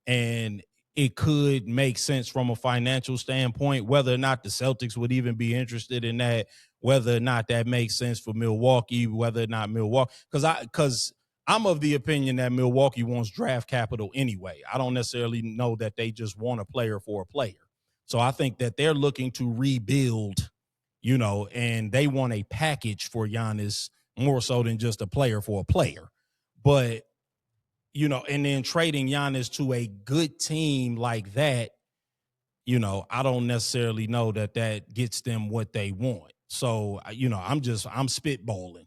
and it could make sense from a financial standpoint, whether or not the Celtics would even be interested in that, whether or not that makes sense for Milwaukee, whether or not Milwaukee, because I'm of the opinion that Milwaukee wants draft capital anyway. I don't necessarily know that they just want a player for a player. So I think that they're looking to rebuild, and they want a package for Giannis more so than just a player for a player. But, and then trading Giannis to a good team like that, I don't necessarily know that gets them what they want. So, I'm spitballing.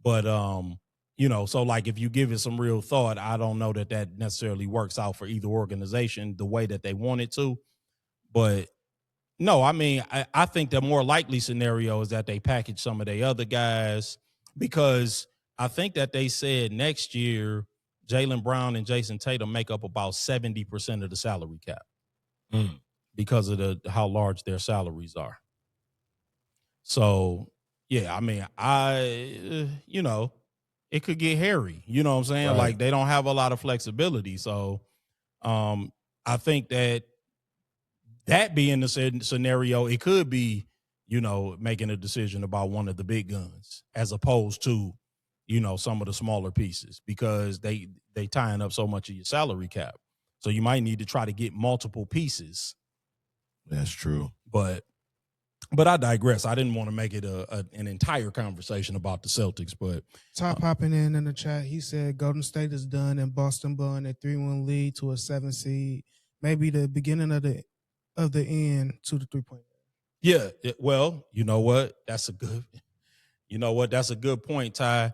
But, so like if you give it some real thought, I don't know that necessarily works out for either organization the way that they want it to. But no, I mean, I think the more likely scenario is that they package some of the other guys, because I think that they said next year Jaylen Brown and Jason Tatum make up about 70% of the salary cap because of how large their salaries are. So, yeah, I mean, it could get hairy. You know what I'm saying? Right. Like, they don't have a lot of flexibility. So I think that being the scenario, it could be, making a decision about one of the big guns as opposed to, some of the smaller pieces, because they tying up so much of your salary cap. So you might need to try to get multiple pieces. That's true. But I digress. I didn't want to make it an entire conversation about the Celtics. But Top popping in the chat, he said Golden State is done and Boston won a 3-1 lead to a 7 seed. Maybe the beginning of the end to the 3-point. Yeah. Well, you know what? That's a good point, Ty.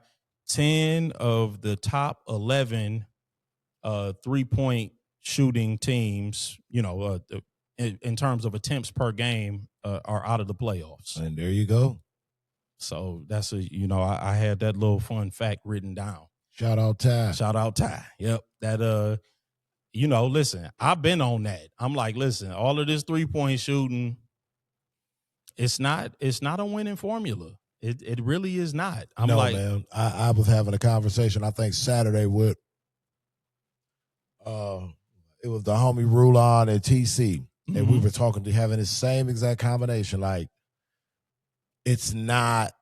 10 of the top 11 3-point shooting teams, in terms of attempts per game, are out of the playoffs. And there you go. So that's I had that little fun fact written down. Shout out Ty. Yep. That, listen, I've been on that. I'm like, listen, all of this 3-point shooting, it's not a winning formula. It really is not. Man. I was having a conversation, I think Saturday with, it was the homie Rulon and TC. And we were having the same exact combination. Like, it's not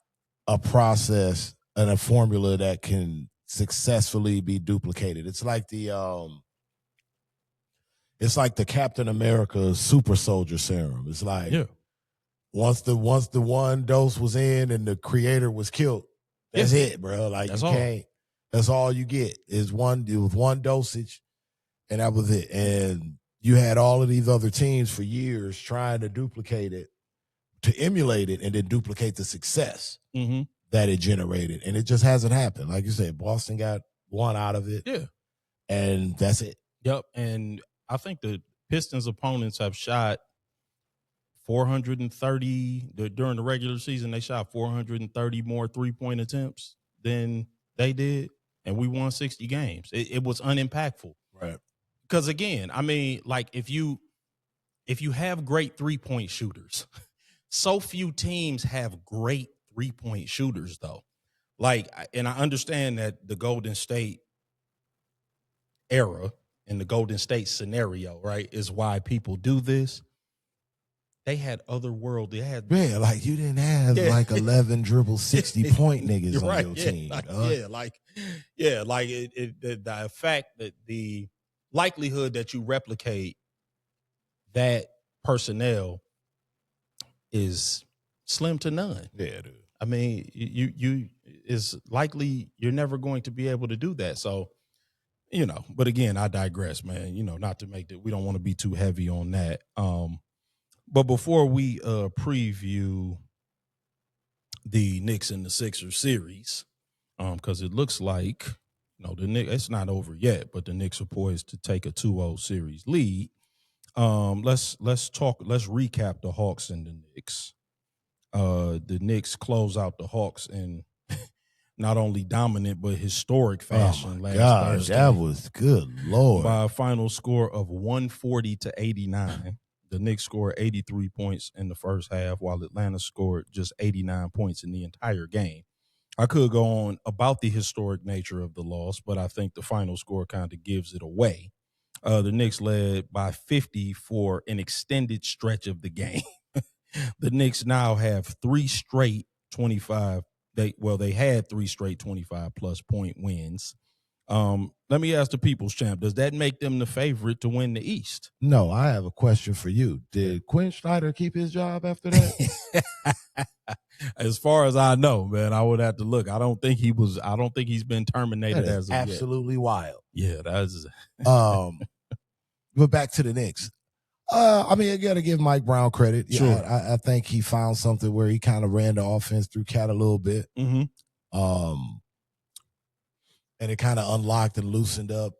a process and a formula that can successfully be duplicated. It's like the Captain America super soldier serum. It's like, once the one dose was in and the creator was killed, that's it, bro. Like, that's all you get is one dosage, and that was it. And you had all of these other teams for years trying to duplicate it, to emulate it, and then duplicate the success that it generated. And it just hasn't happened. Like you said, Boston got one out of it. Yeah. And that's it. Yep. And I think the Pistons opponents have shot 430 during the regular season. They shot 430 more 3-point attempts than they did, and we won 60 games. It was unimpactful, right? Because again, I mean, like, if you have great 3-point shooters, so few teams have great 3-point shooters, though. Like, and I understand that the Golden State era and the Golden State scenario, right, is why people do this. They had like, you didn't have like 11 dribble 60-point niggas on your team. The fact that the likelihood that you replicate that personnel is slim to none. Yeah, dude. I mean, you is likely you're never going to be able to do that. So, but again, I digress, man. Not to make that, we don't want to be too heavy on that. But before we preview the Knicks and the Sixers series, because it looks like, the Knicks, it's not over yet, but the Knicks are poised to take a 2-0 series lead. Let's recap the Hawks and the Knicks. The Knicks close out the Hawks in not only dominant but historic fashion last Thursday. That was good Lord. By a final score of 140-89. The Knicks scored 83 points in the first half, while Atlanta scored just 89 points in the entire game. I could go on about the historic nature of the loss, but I think the final score kind of gives it away. The Knicks led by 50 for an extended stretch of the game. The Knicks now have 3 straight 25. They had 3 straight 25-plus point wins. Let me ask the People's Champ, does that make them the favorite to win the East? No, I have a question for you. Did Quinn Snyder keep his job after that? As far as I know, man, I would have to look. I don't think he's been terminated as of absolutely yet. Wild. Yeah, that's but back to the Knicks. I mean, you got to give Mike Brown credit. Sure. Yeah, I think he found something where he kind of ran the offense through Cat a little bit. Mm-hmm. And it kind of unlocked and loosened up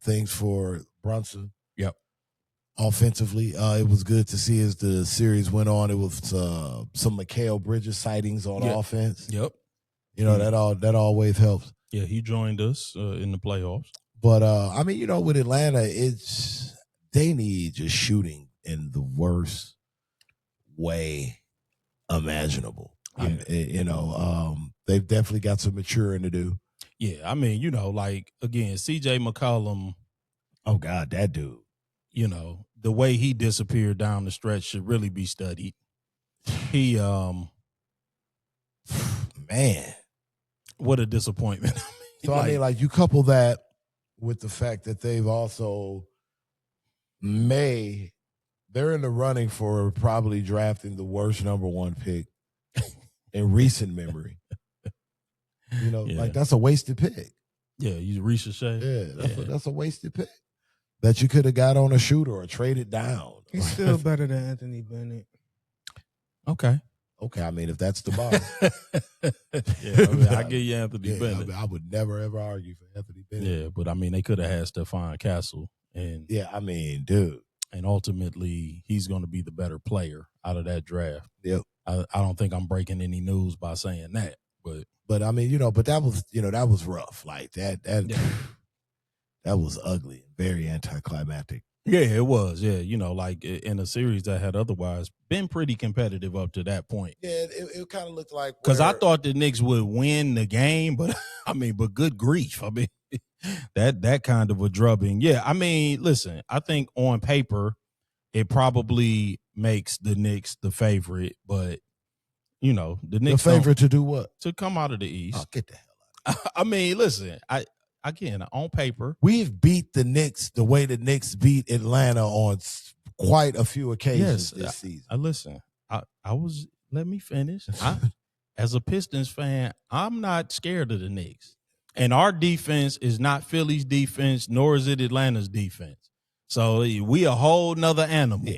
things for Brunson. Yep. Offensively, it was good to see as the series went on. It was some Mikal Bridges sightings on offense. Yep. You know, that always helps. Yeah, he joined us in the playoffs. But I mean, you know, with Atlanta, they need just shooting in the worst way imaginable. Yeah. They've definitely got some maturing to do. Yeah, I mean, you know, like, again, C.J. McCollum. Oh, God, that dude. You know, the way he disappeared down the stretch should really be studied. He, man. What a disappointment. So, I mean, you couple that with the fact that they've also they're in the running for probably drafting the worst number 1 pick in recent memory. You know, that's a wasted pick. Yeah, you reach a shade. Yeah, that's a wasted pick that you could have got on a shooter or traded down. He's still better than Anthony Bennett. Okay, I mean, if that's the bar. Yeah, I mean, I give you Anthony Bennett. I mean, I would never, ever argue for Anthony Bennett. Yeah, but I mean, they could have had Stephon Castle. And yeah, I mean, dude. And ultimately, he's going to be the better player out of that draft. Yep. I don't think I'm breaking any news by saying that. But I mean, but that was rough. Like that was ugly, very anticlimactic. Yeah, it was. Yeah, in a series that had otherwise been pretty competitive up to that point. Yeah, it kind of looked like, because I thought the Knicks would win the game, but but good grief, I mean, that kind of a drubbing. Yeah, I mean, listen, I think on paper it probably makes the Knicks the favorite, but the Knicks the favorite to do what? To come out of the East. Oh, get the hell out. I mean, listen, Again, on paper, we've beat the Knicks the way the Knicks beat Atlanta on quite a few occasions this season. Listen, let me finish. As a Pistons fan, I'm not scared of the Knicks. And our defense is not Philly's defense, nor is it Atlanta's defense. So we a whole nother animal. Yeah.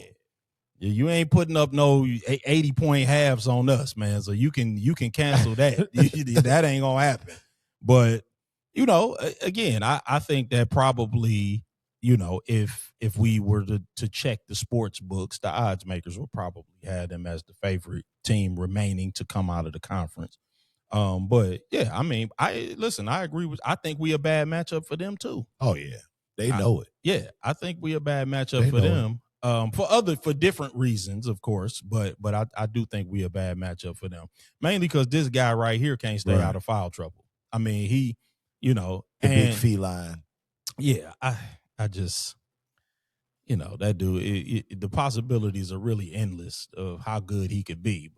You ain't putting up no 80-point halves on us, man. So you can cancel that. That ain't gonna happen. But again, I think that probably, if we were to check the sports books, the odds makers will probably have them as the favorite team remaining to come out of the conference. But yeah, I mean, I agree I think we a bad matchup for them too. Oh yeah. They know it. Yeah, I think we a bad matchup for them. For different reasons, of course, but I do think we a bad matchup for them. Mainly because this guy right here can't stay out of foul trouble. I mean, he the big feline. Yeah, I just, that dude, the possibilities are really endless of how good he could be.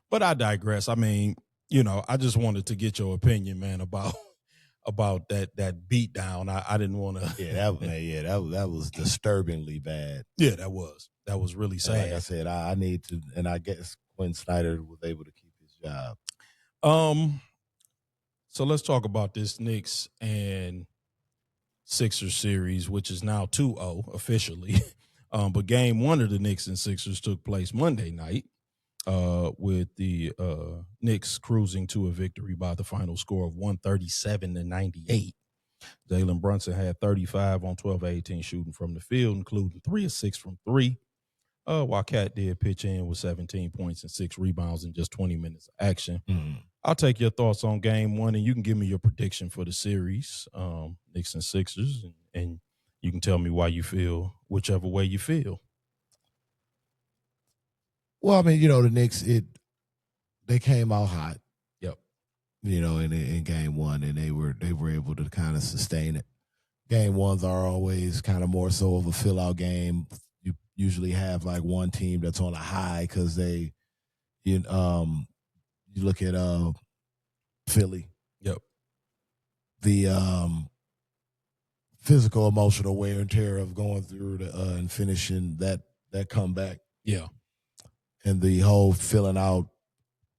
But I digress. I mean, I just wanted to get your opinion, man, about that beat down. I didn't want to. Yeah, that was disturbingly bad. Yeah, that was really sad. And like I said, I need to, and I guess Quinn Snyder was able to keep his job. So let's talk about this Knicks and Sixers series, which is now 2-0 officially. But game 1 of the Knicks and Sixers took place Monday night with the Knicks cruising to a victory by the final score of 137-98. Jalen Brunson had 35 on 12-18 shooting from the field, including 3 of 6 from 3. While Cat did pitch in with 17 points and 6 rebounds in just 20 minutes of action. Mm-hmm. I'll take your thoughts on game one, and you can give me your prediction for the series, Knicks and Sixers, and you can tell me why you feel whichever way you feel. Well, I mean, the Knicks, they came out hot. Yep. In game one, and they were able to kind of sustain it. Game ones are always kind of more so of a fill out game. You usually have like one team that's on a high because you look at Philly. Yep. The physical, emotional wear and tear of going through and finishing that comeback. Yeah. And the whole filling out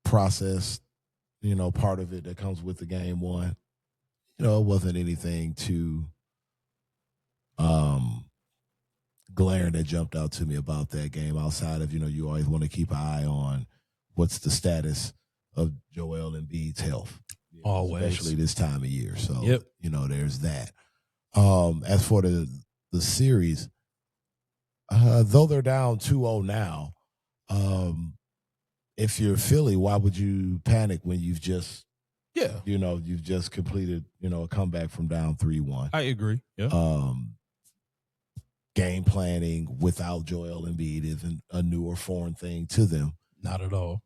process, part of it that comes with the game one. It wasn't anything too glaring that jumped out to me about that game outside of, you always want to keep an eye on what's the status of Joel Embiid's health. Always. Especially this time of year. So, yep. There's that. As for the series, though they're down 2-0 now, if you're Philly, why would you panic when you've just you've just completed, a comeback from down 3-1? I agree. Yeah. Game planning without Joel Embiid isn't a new or foreign thing to them. Not at all.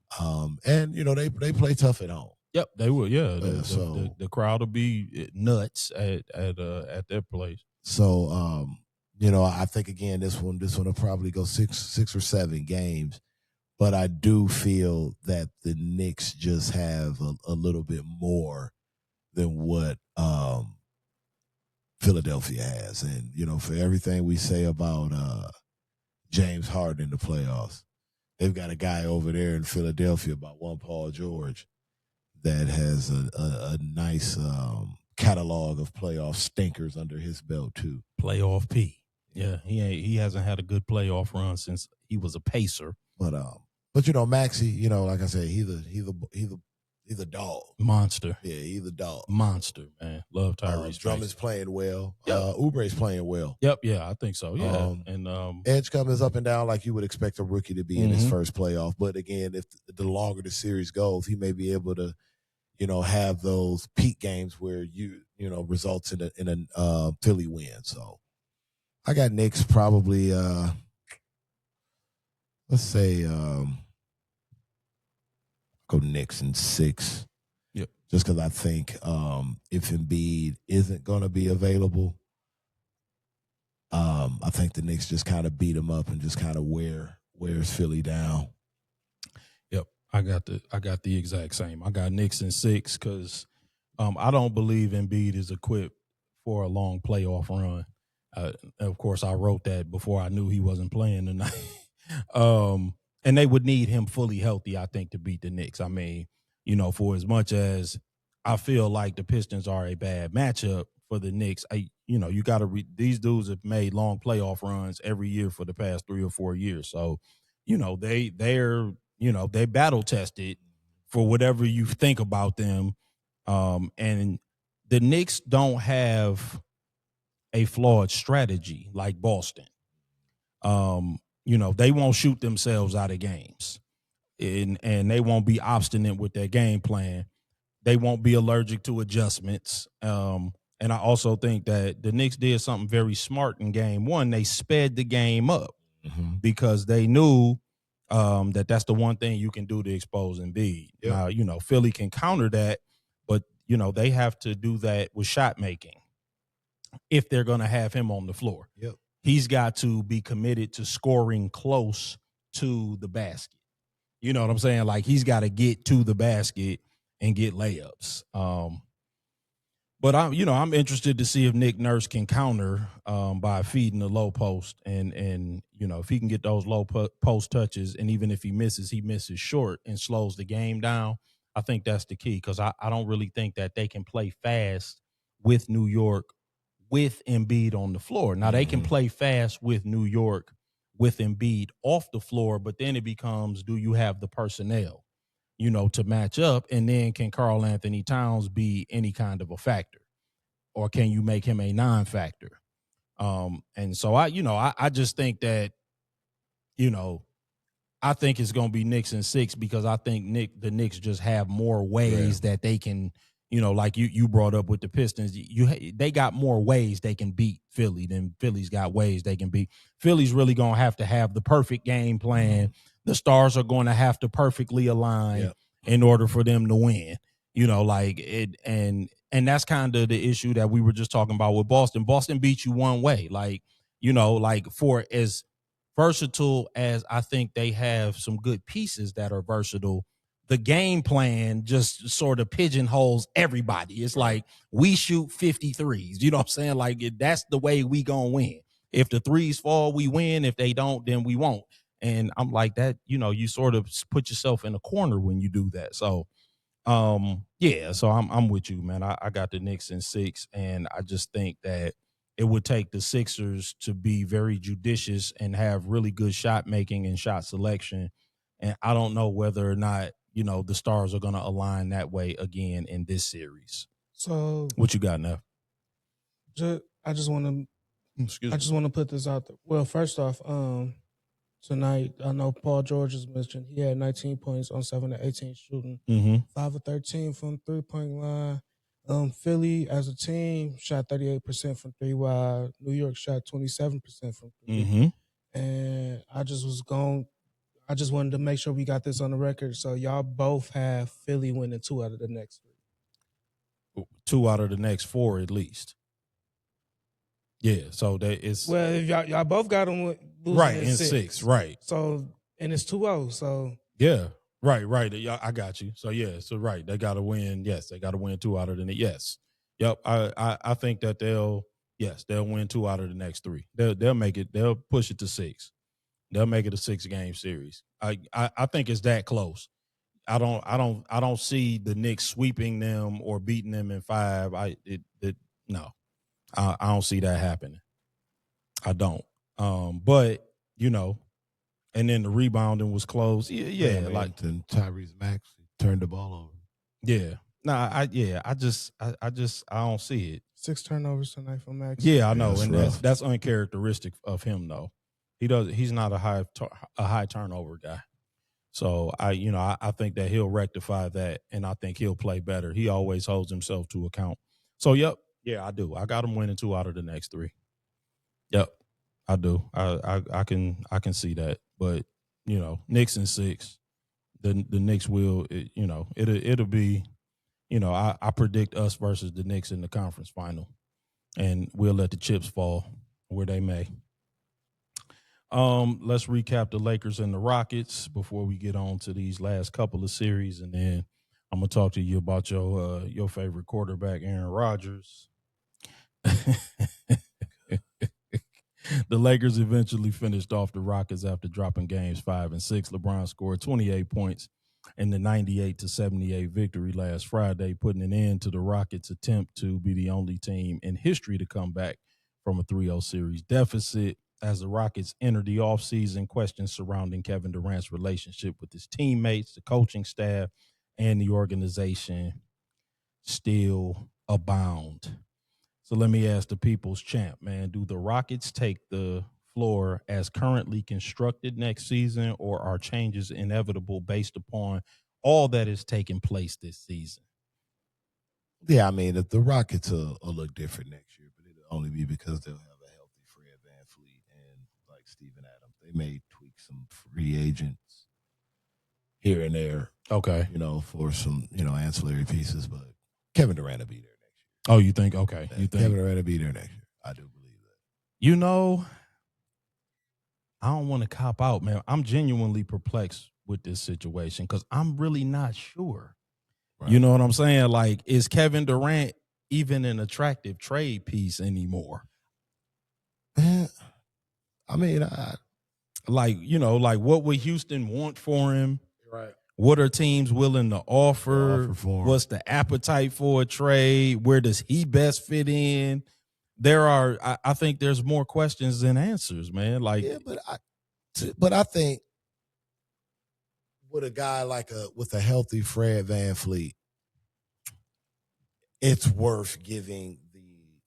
And they play tough at home. Yep, they will. Yeah, the crowd will be nuts at their place. So I think again this one will probably go six or seven games, but I do feel that the Knicks just have a little bit more than what Philadelphia has. And for everything we say about James Harden in the playoffs, they've got a guy over there in Philadelphia about one Paul George that has a nice catalog of playoff stinkers under his belt too. Playoff P. Yeah, he hasn't had a good playoff run since he was a Pacer. But Maxey, like I said, he's a dog. Monster. Yeah, he's a dog. Monster, man. Love Tyrese. Drummond's playing well. Yep. Oubre's playing well. Yep, yeah, I think so. Yeah. Edgecombe is up and down like you would expect a rookie to be in his first playoff. But again, if the longer the series goes, he may be able to, have those peak games where results in a Philly win. So I got Knicks probably let's say go Knicks in 6. Yep. Just because I think if Embiid isn't going to be available, I think the Knicks just kind of beat him up and just kind of wears Philly down. Yep, I got the exact same. I got Knicks in 6 because I don't believe Embiid is equipped for a long playoff run. Of course, I wrote that before I knew he wasn't playing tonight. And they would need him fully healthy, I think, to beat the Knicks. I mean, for as much as I feel like the Pistons are a bad matchup for the Knicks, you got to these dudes have made long playoff runs every year for the past 3 or 4 years. So, they battle tested for whatever you think about them. And the Knicks don't have a flawed strategy like Boston. They won't shoot themselves out of games, and they won't be obstinate with their game plan. They won't be allergic to adjustments. And I also think that the Knicks did something very smart in game one. They sped the game up because they knew that that's the one thing you can do to expose Embiid. Yep. Now, Philly can counter that, but, they have to do that with shot making if they're going to have him on the floor. Yep. He's got to be committed to scoring close to the basket. You know what I'm saying? Like, he's got to get to the basket and get layups. But I'm interested to see if Nick Nurse can counter by feeding the low post, and if he can get those low post touches, and even if he misses short and slows the game down. I think that's the key, because I don't really think that they can play fast with New York with Embiid on the floor. Now, they can play fast with New York with Embiid off the floor, but then it becomes, do you have the personnel, to match up? And then can Karl Anthony Towns be any kind of a factor, or can you make him a non-factor? And so I just think that, I think it's going to be Knicks in 6 because I think the Knicks just have more ways that they can, like you brought up with the Pistons. They got more ways they can beat Philly than Philly's got ways they can beat. Philly's really going to have the perfect game plan. The stars are going to have to perfectly align in order for them to win. Like it, and that's kind of the issue that we were just talking about with Boston. Boston beat you one way, like for as versatile as I think they have some good pieces that are versatile. The game plan just sort of pigeonholes everybody. It's like we shoot 53s. You know what I'm saying? Like that's the way we gonna win. If the threes fall, we win. If they don't, then we won't. And I'm like that. You sort of put yourself in a corner when you do that. So so I'm with you, man. I got the Knicks in 6, and I just think that it would take the Sixers to be very judicious and have really good shot making and shot selection. And I don't know whether or not, the stars are going to align that way again in this series. So what you got now? I just want to put this out there. Well, first off, tonight, I know Paul George has mentioned he had 19 points on 7 of 18 shooting, 5 of 13 from 3-point line. Philly as a team shot 38% from 3, while New York shot 27% from 3. And I just wanted to make sure we got this on the record. So y'all both have Philly winning 2 out of the next 3. 2 out of the next 4 at least. Yeah, so that is if y'all both got them right in 6, right? So and it's 2-0. So yeah, right. I got you. So yeah, so right, they got to win. Yes, they got to win 2 out of the yes. Yep, I think that they'll win 2 out of the next 3. They'll make it. They'll push it to 6. They'll make it a 6-game series. I think it's that close. I don't see the Knicks sweeping them or beating them in 5. No. I don't see that happening. I don't. But and then the rebounding was close. Yeah, like and Tyrese Maxey turned the ball over. Yeah. Nah, I don't see it. 6 turnovers tonight from Max. Yeah, I know, and that's uncharacteristic of him though. He's not a high turnover guy. So I think that he'll rectify that, and I think he'll play better. He always holds himself to account. So yep. Yeah, I do. I got him winning 2 out of the next 3. Yep, I do. I can see that. But Knicks in 6. The Knicks will. It'll be. I predict us versus the Knicks in the conference final, and we'll let the chips fall where they may. Let's recap the Lakers and the Rockets before we get on to these last couple of series, and then I'm gonna talk to you about your favorite quarterback, Aaron Rodgers. The Lakers eventually finished off the Rockets after dropping games 5 and 6. LeBron scored 28 points in the 98-78 victory last Friday, putting an end to the Rockets' attempt to be the only team in history to come back from a 3-0 series deficit. As the Rockets entered the offseason, questions surrounding Kevin Durant's relationship with his teammates, the coaching staff, and the organization still abound. So let me ask the people's champ, man, do the Rockets take the floor as currently constructed next season, or are changes inevitable based upon all that is taking place this season? Yeah, I mean, the Rockets will look different next year, but it'll only be because they'll have a healthy Fred VanVleet and like Steven Adams. They may tweak some free agents here and there. Okay. For some, ancillary pieces, but Kevin Durant will be there. Oh, you think? Okay. You think Kevin Durant will be there next year? I do believe that. I don't want to cop out, man. I'm genuinely perplexed with this situation because I'm really not sure. Right. You know what I'm saying? Like, is Kevin Durant even an attractive trade piece anymore? I mean, what would Houston want for him? Right. What are teams willing to offer? What's the appetite for a trade? Where does he best fit in? I think there's more questions than answers, man. Like, yeah, but I think with a guy with a healthy Fred VanVleet, it's worth giving the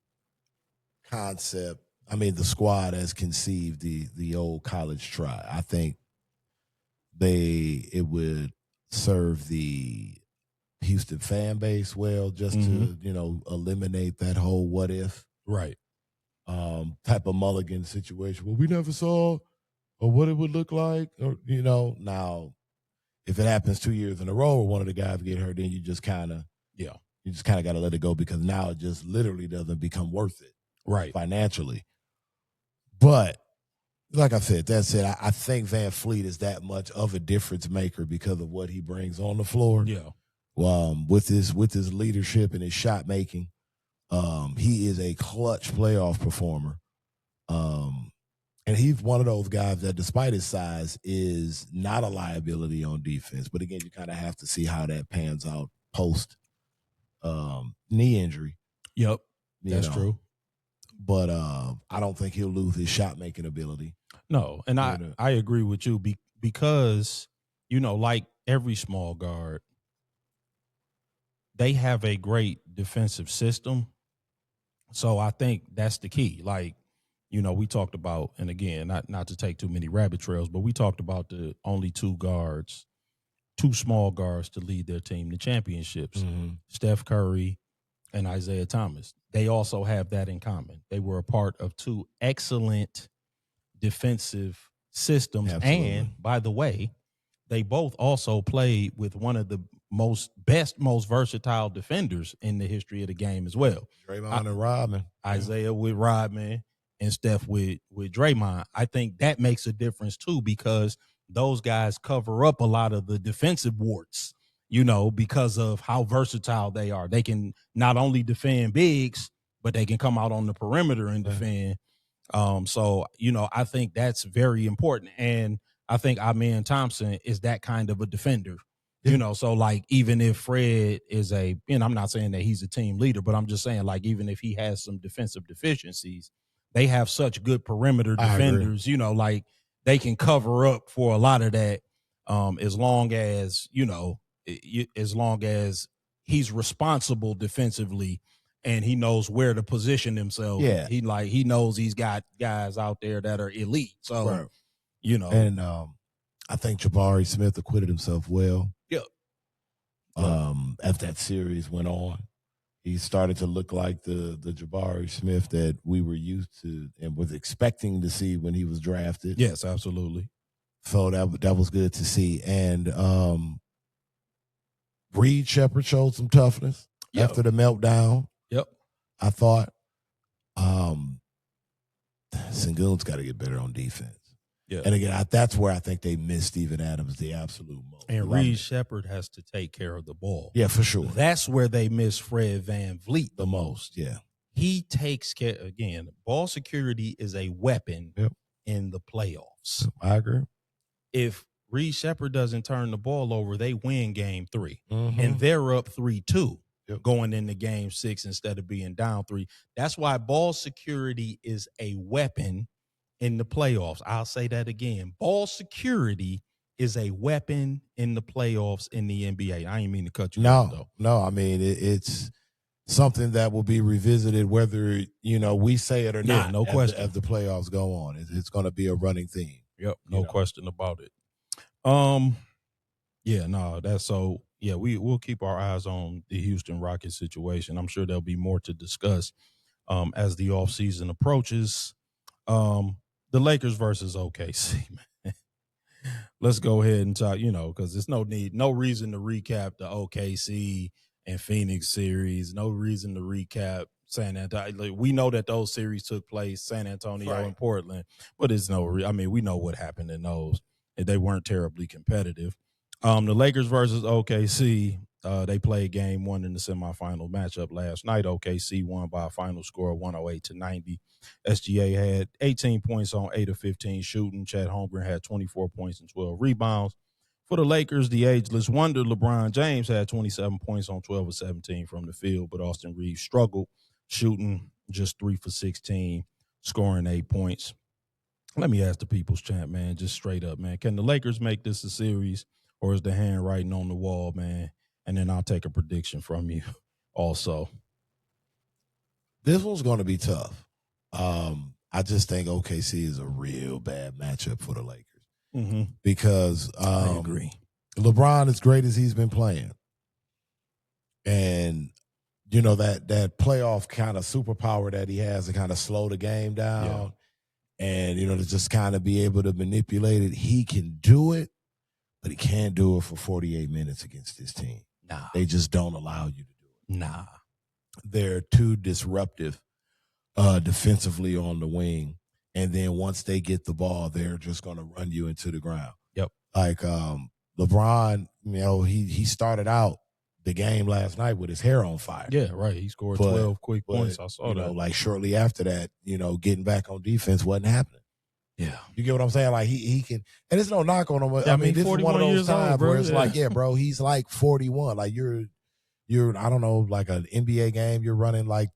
concept. I mean, the squad as conceived the old college try. I think it would serve the Houston fan base well, just to eliminate that whole what if type of mulligan situation. Well, we never saw or what it would look like, or now if it happens 2 years in a row or one of the guys get hurt, then you just kind of got to let it go, because now it just literally doesn't become worth it financially. But like I said, I think Van Fleet is that much of a difference maker because of what he brings on the floor. Yeah. With his leadership and his shot making, he is a clutch playoff performer. And he's one of those guys that, despite his size, is not a liability on defense. But again, you kind of have to see how that pans out post knee injury. Yep, that's true. But I don't think he'll lose his shot making ability. No, and I agree with you because like every small guard, they have a great defensive system. So I think that's the key. Like, we talked about, and again, not to take too many rabbit trails, but we talked about the only two small guards to lead their team to championships, Steph Curry and Isaiah Thomas. They also have that in common. They were a part of two excellent defensive systems. Absolutely. And by the way, they both also played with one of the most versatile defenders in the history of the game as well. Draymond and Rodman. Isaiah with Rodman and Steph with Draymond. I think that makes a difference too, because those guys cover up a lot of the defensive warts, because of how versatile they are. They can not only defend bigs, but they can come out on the perimeter and defend. So, I think that's very important. And I think Amen Thompson is that kind of a defender. So like, even if Fred is I'm not saying that he's a team leader, but I'm just saying, like, even if he has some defensive deficiencies, they have such good perimeter defenders, like they can cover up for a lot of that. As long as he's responsible defensively and he knows where to position himself. Yeah. He knows he's got guys out there that are elite. So, and I think Jabari Smith acquitted himself well. Yep. As that series went on, he started to look like the Jabari Smith that we were used to and was expecting to see when he was drafted. Yes, absolutely. So that was good to see. And Reed Shepherd showed some toughness after the meltdown. Yep. I thought Sengun's got to get better on defense. Yeah. And again, that's where I think they missed Steven Adams the absolute most. And Reed Shepherd has to take care of the ball. Yeah, for sure. That's where they miss Fred VanVleet the most. Yeah. He takes care, again, ball security is a weapon in the playoffs. I agree. If Reed Shepherd doesn't turn the ball over, they win game 3. And they're up 3-2 going into game 6 instead of being down 3. That's why ball security is a weapon in the playoffs. I'll say that again. Ball security is a weapon in the playoffs in the NBA. I ain't mean to cut you off, though. No, I mean, it's something that will be revisited whether, we say it or not. No question. As the playoffs go on. It's going to be a running theme. Yep, no question about it. We'll keep our eyes on the Houston Rockets situation. I'm sure there'll be more to discuss as the offseason approaches. The Lakers versus OKC, man. Let's go ahead and talk, because there's no reason to recap the OKC and Phoenix series. No reason to recap San Antonio. We know that those series took place, San Antonio and Portland, but it's we know what happened in those. They weren't terribly competitive. The Lakers versus OKC, they played game 1 in the semifinal matchup last night. OKC won by a final score of 108-90. SGA had 18 points on 8 of 15 shooting. Chet Holmgren had 24 points and 12 rebounds. For the Lakers, the ageless wonder LeBron James had 27 points on 12 of 17 from the field, but Austin Reeves struggled, shooting just 3 for 16, scoring 8 points. Let me ask the People's Champ, man, just straight up, man. Can the Lakers make this a series, or is the handwriting on the wall, man? And then I'll take a prediction from you also. This one's going to be tough. I just think OKC is a real bad matchup for the Lakers. because I agree. LeBron, as great as he's been playing, and that playoff kind of superpower that he has to kind of slow the game down, and to just kind of be able to manipulate it. He can do it, but he can't do it for 48 minutes against this team. Nah, they just don't allow you to do it. Nah, they're too disruptive defensively on the wing, and then once they get the ball, they're just going to run you into the ground. Yep. Like LeBron, he started out the game last night with his hair on fire. Yeah, right. He scored 12 quick points. I saw that. Like shortly after that, getting back on defense wasn't happening. Yeah. You get what I'm saying? Like he can, and it's no knock on him. Yeah, I mean, this is one of those times bro. where it's like, yeah, bro, he's like 41. Like you're, I don't know, like an NBA game, you're running like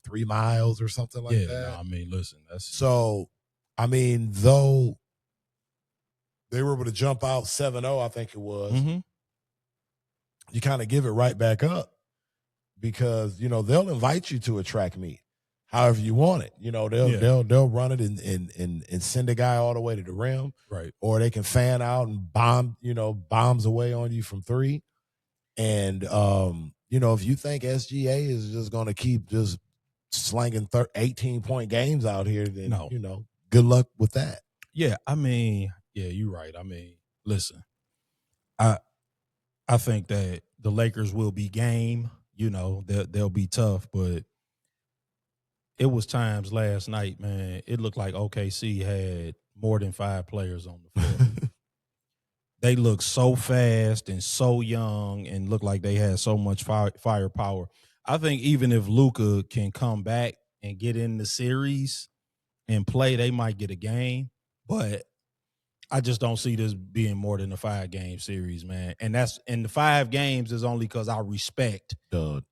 3 miles or something like that. No, I mean, listen, that's so. I mean, though they were able to jump out 7-0, I think it was. You kind of give it right back up because they'll invite you to a track meet, however you want it. They'll run it and send a guy all the way to the rim, right? Or they can fan out and bombs away on you from 3. And if you think SGA is just going to keep just slanging 18-point games out here, then good luck with that. Yeah, I mean, yeah, you're right. I mean, listen, I think that the Lakers will be game. They'll be tough, but it was times last night, man. It looked like OKC had more than 5 players on the floor. They looked so fast and so young and looked like they had so much firepower. I think even if Luka can come back and get in the series and play, they might get a game. But I just don't see this being more than a 5-game series, man. And the 5 games is only because I respect the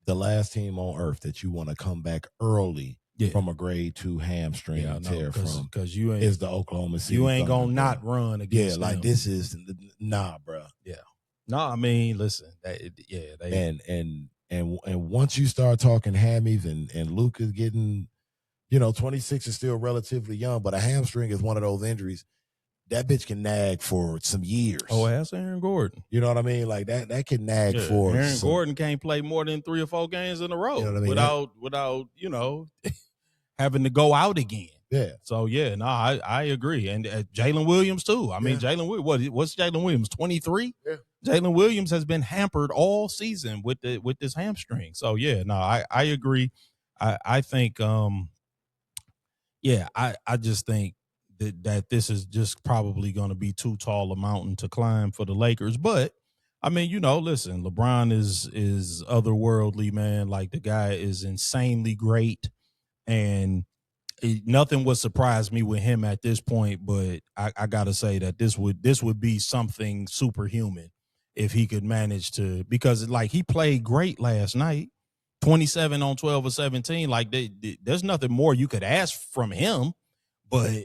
last team on earth that you want to come back early from a grade 2 hamstring tear from, because you ain't is the Oklahoma City. You ain't gonna not run against them. Like this is bro. Yeah, no, I mean, listen, and once you start talking hammies and Luka's getting, 26 is still relatively young, but a hamstring is one of those injuries that bitch can nag for some years. Oh, ask Aaron Gordon. You know what I mean? Like that can nag for. Aaron Gordon can't play more than 3 or 4 games in a row without having to go out again. Yeah. So I agree, and Jalen Williams too. I mean, Jalen Williams. What's Jalen Williams? 23. Yeah. Jalen Williams has been hampered all season with this hamstring. So I agree. I think I just think that this is just probably going to be too tall a mountain to climb for the Lakers. But I mean, listen, LeBron is otherworldly, man. Like the guy is insanely great, and nothing would surprise me with him at this point. But I gotta say that this would be something superhuman if he could manage to, because like he played great last night, 27 on 12 or 17. Like there's nothing more you could ask from him, but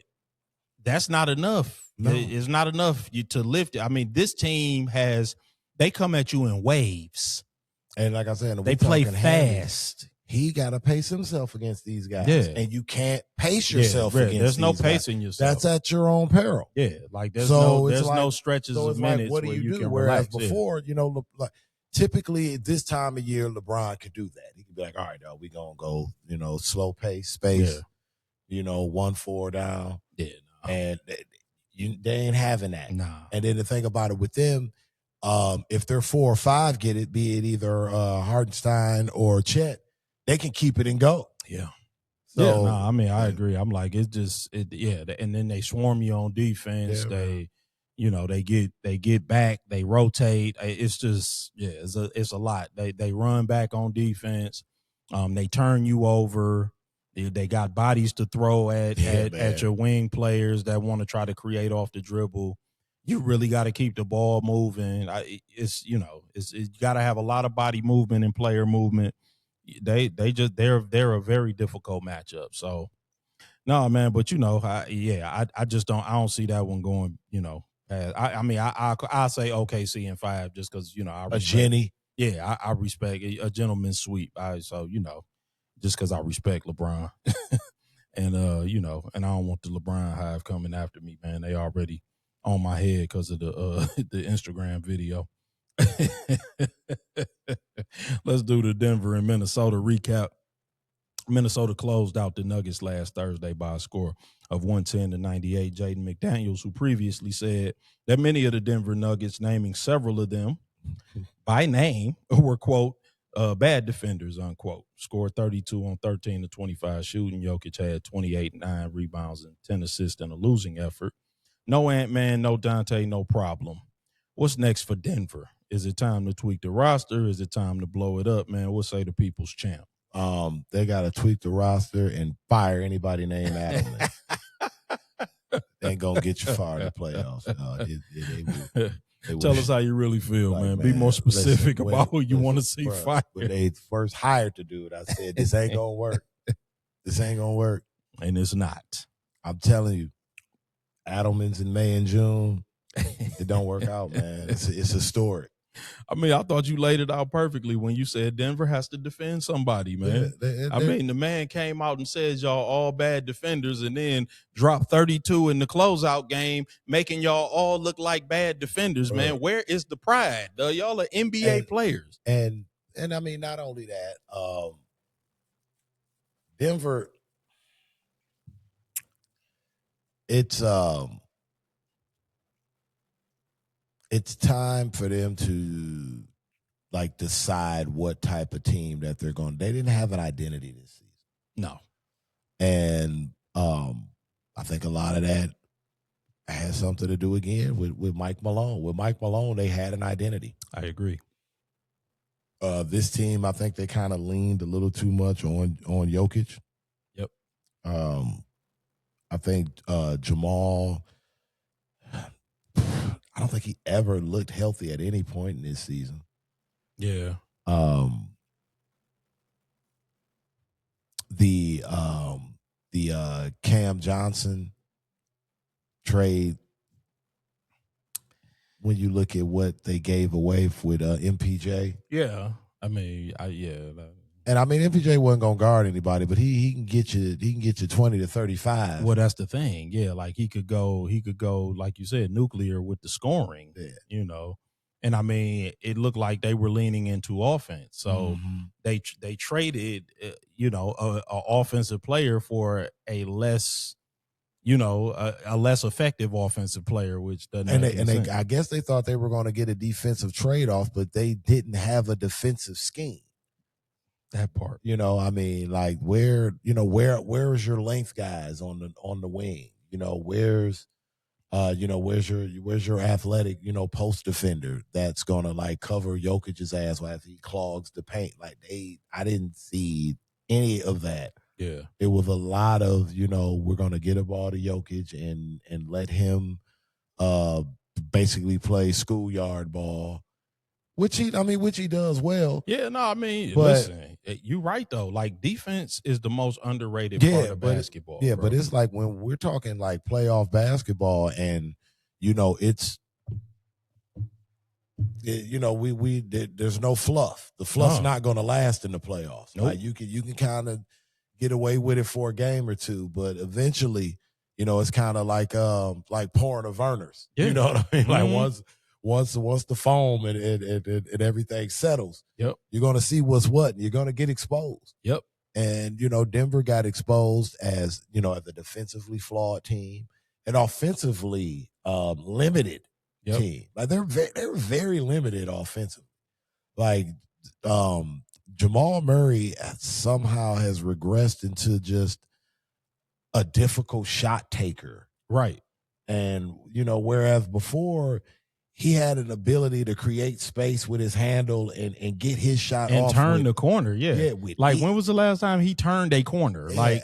that's not enough. No. It's not enough to lift it. I mean, this team they come at you in waves. And like I said, they play fast. He got to pace himself against these guys. Yeah. And you can't pace yourself against these guys. There's no pacing yourself. That's at your own peril. Yeah, like there's no stretches of minutes what do where you you do? can Whereas relax. before, like typically at this time of year, LeBron could do that. He could be like, all right, dog, we going to go, slow pace, space, 1-4 down. Yeah. No. And they ain't having that. Nah. And then the thing about it with them, if they're 4 or 5 get it, be it either Hartenstein or Chet, they can keep it and go. Yeah. So, I mean, I agree. I'm like, it's just, and then they swarm you on defense. They get back, they rotate. It's just, it's a lot. They run back on defense. They turn you over. They got bodies to throw at your wing players that want to try to create off the dribble. You really got to keep the ball moving. You got to have a lot of body movement and player movement. They're a very difficult matchup. So no, man, but I just don't see that one going, I mean, I'll say OKC in 5 just because, I respect, Jenny. Yeah, I respect a gentleman's sweep. Just because I respect LeBron. And and I don't want the LeBron hive coming after me, man. They already on my head because of the the Instagram video. Let's do the Denver and Minnesota recap. Minnesota closed out the Nuggets last Thursday by a score of 110-98. Jaden McDaniels, who previously said that many of the Denver Nuggets, naming several of them by name, were, quote, bad defenders, unquote. Scored 32 on 13 to 25 shooting. Jokic had 28, 9 rebounds, and 10 assists in a losing effort. No Ant-Man, no Dante, no problem. What's next for Denver? Is it time to tweak the roster? Is it time to blow it up, man? What say the people's champ? They got to tweak the roster and fire anybody named Adelman. They ain't going to get you far in the playoffs. Tell us how you really feel, like, man. Be more specific about who you want to see fired. When they first hired the dude, I said, this ain't going to work. This ain't going to work. And it's not. I'm telling you, Adelman's in May and June. It don't work out, man. It's historic. I mean, I thought you laid it out perfectly when you said Denver has to defend somebody, man. I mean, the man came out and says y'all all bad defenders and then dropped 32 in the closeout game, making y'all all look like bad defenders, man. Where is the pride? Y'all are NBA players. And I mean, not only that, Denver, it's time for them to like decide what type of team that they're going. They didn't have an identity this season. No. And I think a lot of that has something to do again with Mike Malone. With Mike Malone, they had an identity. I agree. This team, I think they kind of leaned a little too much on Jokic. Yep. I think Jamal, I don't think he ever looked healthy at any point in this season. Yeah. The Cam Johnson trade, when you look at what they gave away with MPJ. Yeah. I mean, And I mean, MPJ wasn't gonna guard anybody, but he can get you 20 to 35. Well, that's the thing. Yeah, like he could go, like you said, nuclear with the scoring. Yeah. You know. And I mean, it looked like they were leaning into offense. So they traded, a offensive player for a less, a less effective offensive player, which doesn't. And I guess they thought they were going to get a defensive trade off, but they didn't have a defensive scheme. That part, I mean, like where is your length guys on the wing? Where's your athletic, post defender that's gonna like cover Jokic's ass while he clogs the paint? Like I didn't see any of that. Yeah, it was a lot of we're gonna get a ball to Jokic and let him basically play schoolyard ball. Which he does well. Yeah, no, I mean, listen, you're right though. Like defense is the most underrated part of basketball. Yeah, bro. But it's like when we're talking like playoff basketball, and there's no fluff. The fluff's not going to last in the playoffs. Nope. Like you can kind of get away with it for a game or two, but eventually, it's kind of like pouring a Verner's. Yeah. You know what I mean? Like once the foam and everything settles, yep, you're going to see what's what, and you're going to get exposed. Yep. And, Denver got exposed as a defensively flawed team, an offensively limited team. Like they were very limited offensively. Like Jamal Murray somehow has regressed into just a difficult shot taker. Right. And, whereas before he had an ability to create space with his handle and get his shot and off turn the corner. Yeah. Like when was the last time he turned a corner? Yeah, like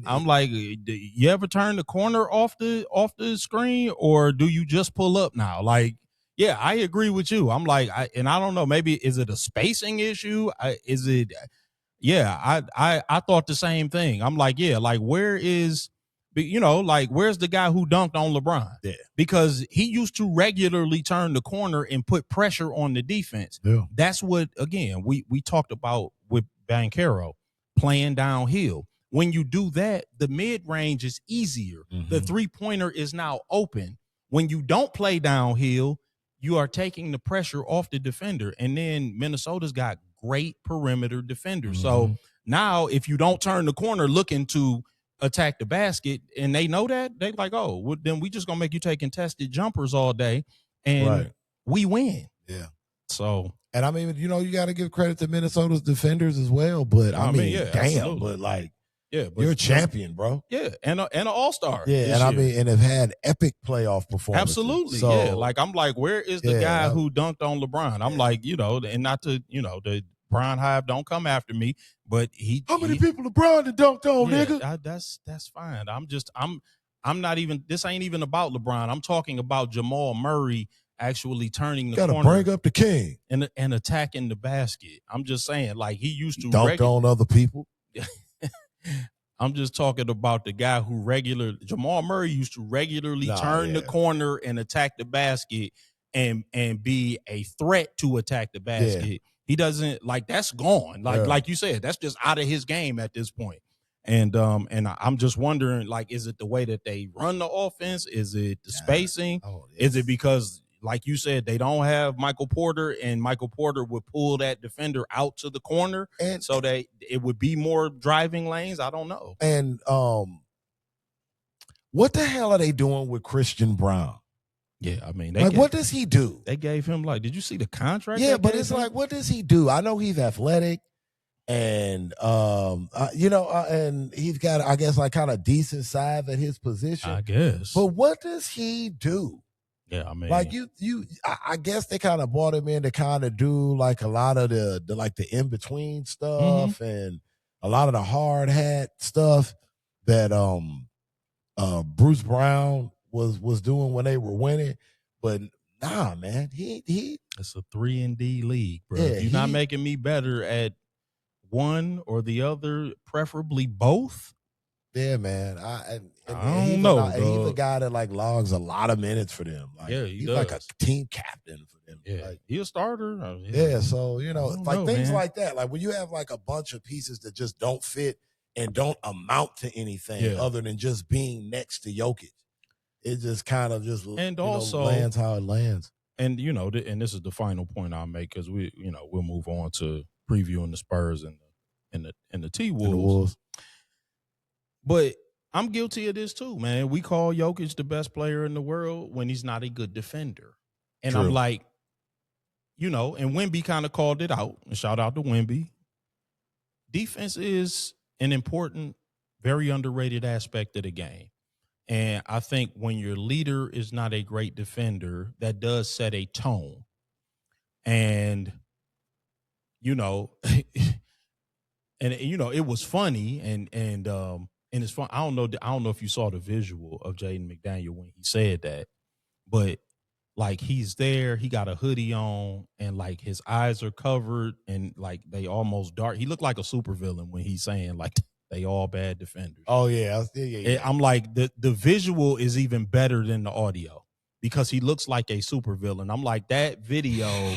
I'm like, you ever turn the corner off the screen, or do you just pull up now? Like, yeah, I agree with you. I'm like, I don't know, maybe is it a spacing issue? Is it? Yeah, I thought the same thing. I'm like, yeah, like where's the guy who dunked on LeBron? Yeah. Because he used to regularly turn the corner and put pressure on the defense. Yeah. That's what, again, we talked about with Banchero, playing downhill. When you do that, the mid-range is easier. Mm-hmm. The three-pointer is now open. when you don't play downhill, you are taking the pressure off the defender. And then Minnesota's got great perimeter defenders. So now if you don't turn the corner looking to attack the basket and they know that, they like, oh, well, then we just going to make you take contested jumpers all day and we win. Yeah. So. And I mean, you got to give credit to Minnesota's defenders as well. But I mean damn, absolutely. But like, but you're a champion, bro. Yeah, and an all-star. Yeah, and I mean, and have had epic playoff performances. Absolutely, so, yeah. Like, I'm like, where is the guy who dunked on LeBron? I'm like, and not to, the Bron Hive don't come after me, but how many people LeBron that dunked on, nigga? That's fine. I'm not even. This ain't even about LeBron. I'm talking about Jamal Murray actually turning the corner. Got to bring up the king and attacking the basket. I'm just saying, like, he used to dunked on other people. I'm just talking about the guy who Jamal Murray used to regularly turn the corner and attack the basket and be a threat to attack the basket. Yeah. He doesn't, like, that's gone. Like you said, that's just out of his game at this point. And I'm just wondering, like, is it the way that they run the offense? Is it the spacing? Is it because, like you said, they don't have Michael Porter, and Michael Porter would pull that defender out to the corner, and so it would be more driving lanes? I don't know. And what the hell are they doing with Christian Brown? Yeah, I mean, what does he do? They gave him, like, did you see the contract? Yeah, but it's like, what does he do? I know he's athletic, and and he's got, I guess, like, kind of decent size at his position. I guess. But what does he do? Yeah, I mean, like I guess they kind of brought him in to kind of do like a lot of the in between stuff and a lot of the hard hat stuff that Bruce Brown was doing when they were winning. But nah, man, he it's a 3-and-D league, bro. Yeah, you're not making me better at one or the other, preferably both. Yeah, man. I don't know. He's a guy that, like, logs a lot of minutes for them. Like, he's does. Like a team captain for them. Yeah, like, he's a starter. So things like that. Like, when you have like a bunch of pieces that just don't fit and don't amount to anything other than just being next to Jokic, it just kind of just lands how it lands. And and this is the final point I'll make, because we'll move on to previewing the Spurs and the T-Wolves. But I'm guilty of this too, man. We call Jokic the best player in the world when he's not a good defender. And True. I'm like, and Wemby kind of called it out. And shout out to Wemby. Defense is an important, very underrated aspect of the game. And I think when your leader is not a great defender, that does set a tone. And, and it was funny and it's fun. I don't know if you saw the visual of Jaden McDaniel when he said that, but like, he's there, he got a hoodie on, and like his eyes are covered, and like they almost dark. He looked like a supervillain when he's saying, like, they all bad defenders. Oh yeah. I'm like, the visual is even better than the audio, because he looks like a supervillain. I'm like, that video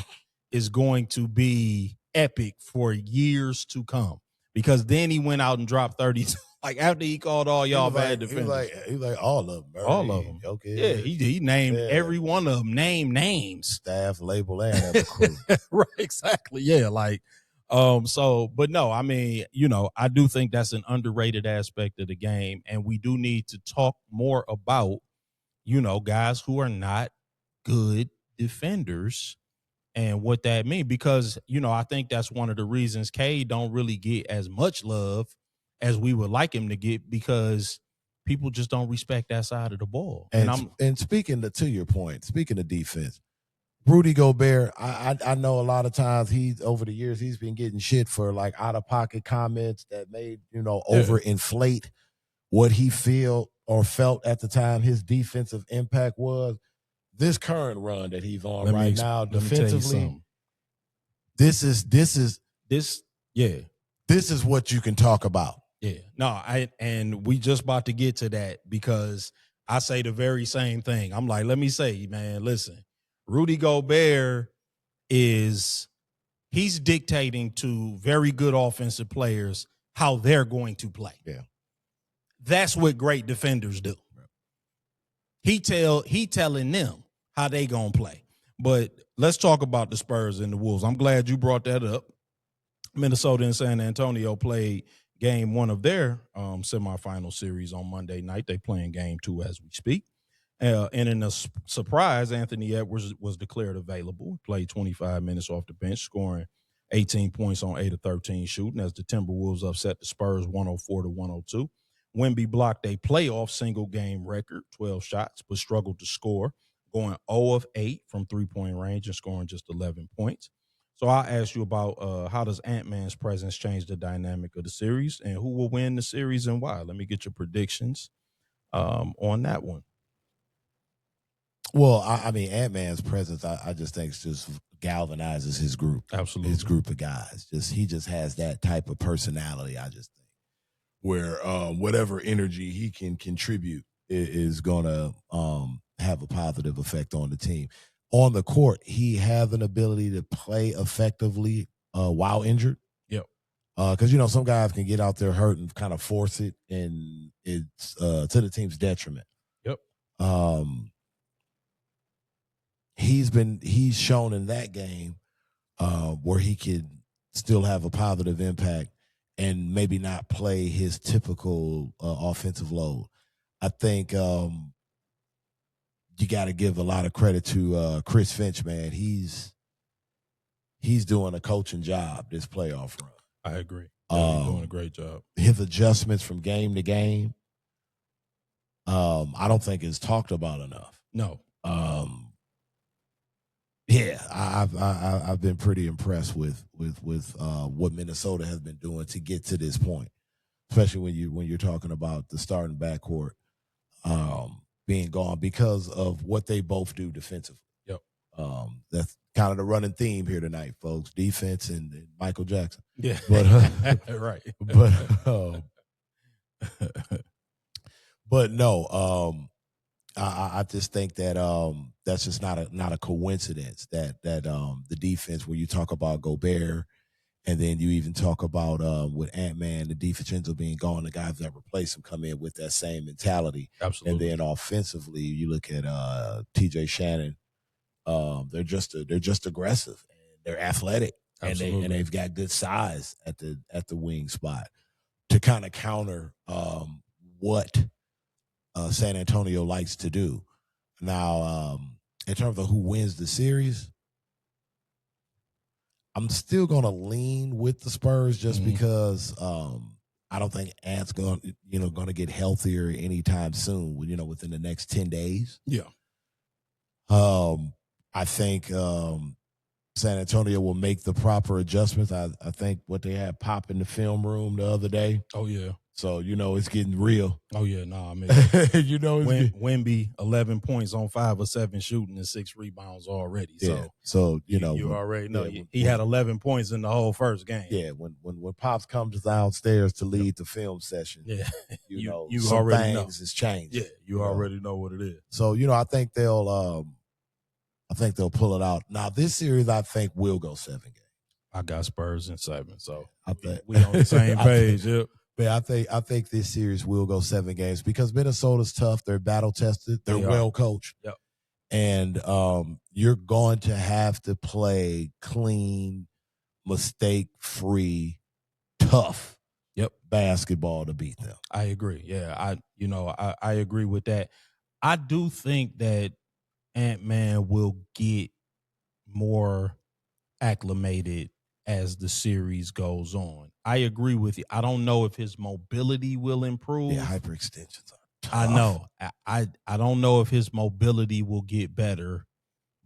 is going to be epic for years to come, because then he went out and dropped 32. Like, after he called all y'all bad defenders. He was like all of them, bro. All of them. Okay. Yeah, he named every one of them. Names. Staff, label, and the crew. Right, exactly. Yeah, like, but no, I mean, I do think that's an underrated aspect of the game, and we do need to talk more about, guys who are not good defenders and what that means, because, I think that's one of the reasons Cade don't really get as much love as we would like him to get, because people just don't respect that side of the ball. And speaking to your point, speaking of defense, Rudy Gobert, I know a lot of times over the years he's been getting shit for like out of pocket comments that made overinflate what he felt at the time his defensive impact was. This current run that he's on right now defensively, this is what you can talk about. Yeah, no, and we just about to get to that, because I say the very same thing. I'm like, let me say, man, listen, Rudy Gobert he's dictating to very good offensive players how they're going to play. Yeah. That's what great defenders do. he telling them how they gonna play. But let's talk about the Spurs and the Wolves. I'm glad you brought that up. Minnesota and San Antonio played game one of their semifinal series on Monday night. They playing game two as we speak. And in a surprise, Anthony Edwards was declared available. He played 25 minutes off the bench, scoring 18 points on 8 of 13 shooting as the Timberwolves upset the Spurs 104-102. Wemby blocked a playoff single game record, 12 shots, but struggled to score, going 0 of 8 from three-point range and scoring just 11 points. So I'll ask you about how does Ant-Man's presence change the dynamic of the series and who will win the series and why? Let me get your predictions on that one. Well, I mean, Ant-Man's presence, I just think just galvanizes his group. Absolutely. His group of guys. He just has that type of personality, I just think, where whatever energy he can contribute is going to have a positive effect on the team. On the court, he has an ability to play effectively while injured. Yep. Because, some guys can get out there hurt and kind of force it, and it's to the team's detriment. Yep. He's shown in that game where he could still have a positive impact and maybe not play his typical offensive load. I think you got to give a lot of credit to Chris Finch, man. He's doing a coaching job this playoff run. I agree. He's doing a great job. His adjustments from game to game, I don't think is talked about enough. No. Yeah, I've been pretty impressed with what Minnesota has been doing to get to this point, especially when you're talking about the starting backcourt being gone because of what they both do defensively. Yep. That's kind of the running theme here tonight, folks. Defense and Michael Jackson. Yeah. But right. But no. I just think that that's just not a coincidence that the defense, where you talk about Gobert, and then you even talk about with Ant-Man, the DiVincenzo being gone, the guys that replace him come in with that same mentality. Absolutely. And then offensively, you look at T.J. Shannon. They're just aggressive and they're athletic. Absolutely. and they've got good size at the wing spot to kind of counter what San Antonio likes to do. Now, in terms of who wins the series, I'm still going to lean with the Spurs just because I don't think Ant's going to get healthier anytime soon. Within the next 10 days. Yeah. I think San Antonio will make the proper adjustments. I think what they had pop in the film room the other day. Oh yeah. So, it's getting real. Oh, yeah. No, I mean, Wemby, 11 points on 5 or 7 shooting and 6 rebounds already. Yeah. So, you already know. He had 11 points in the whole first game. Yeah, when Pops comes downstairs to lead the film session, yeah, you some already things has changed. Yeah, you already know what it is. So, I think they'll pull it out. Now, this series, I think, will go 7 games. I got Spurs in 7, so I think we on the same page. Yep. But I think this series will go 7 games because Minnesota's tough. They're battle tested. They're well coached. Yep. And you're going to have to play clean, mistake-free, tough basketball to beat them. I agree. Yeah, I agree with that. I do think that Ant-Man will get more acclimated as the series goes on. I agree with you. I don't know if his mobility will improve. Yeah, hyperextensions are tough. I know. I don't know if his mobility will get better,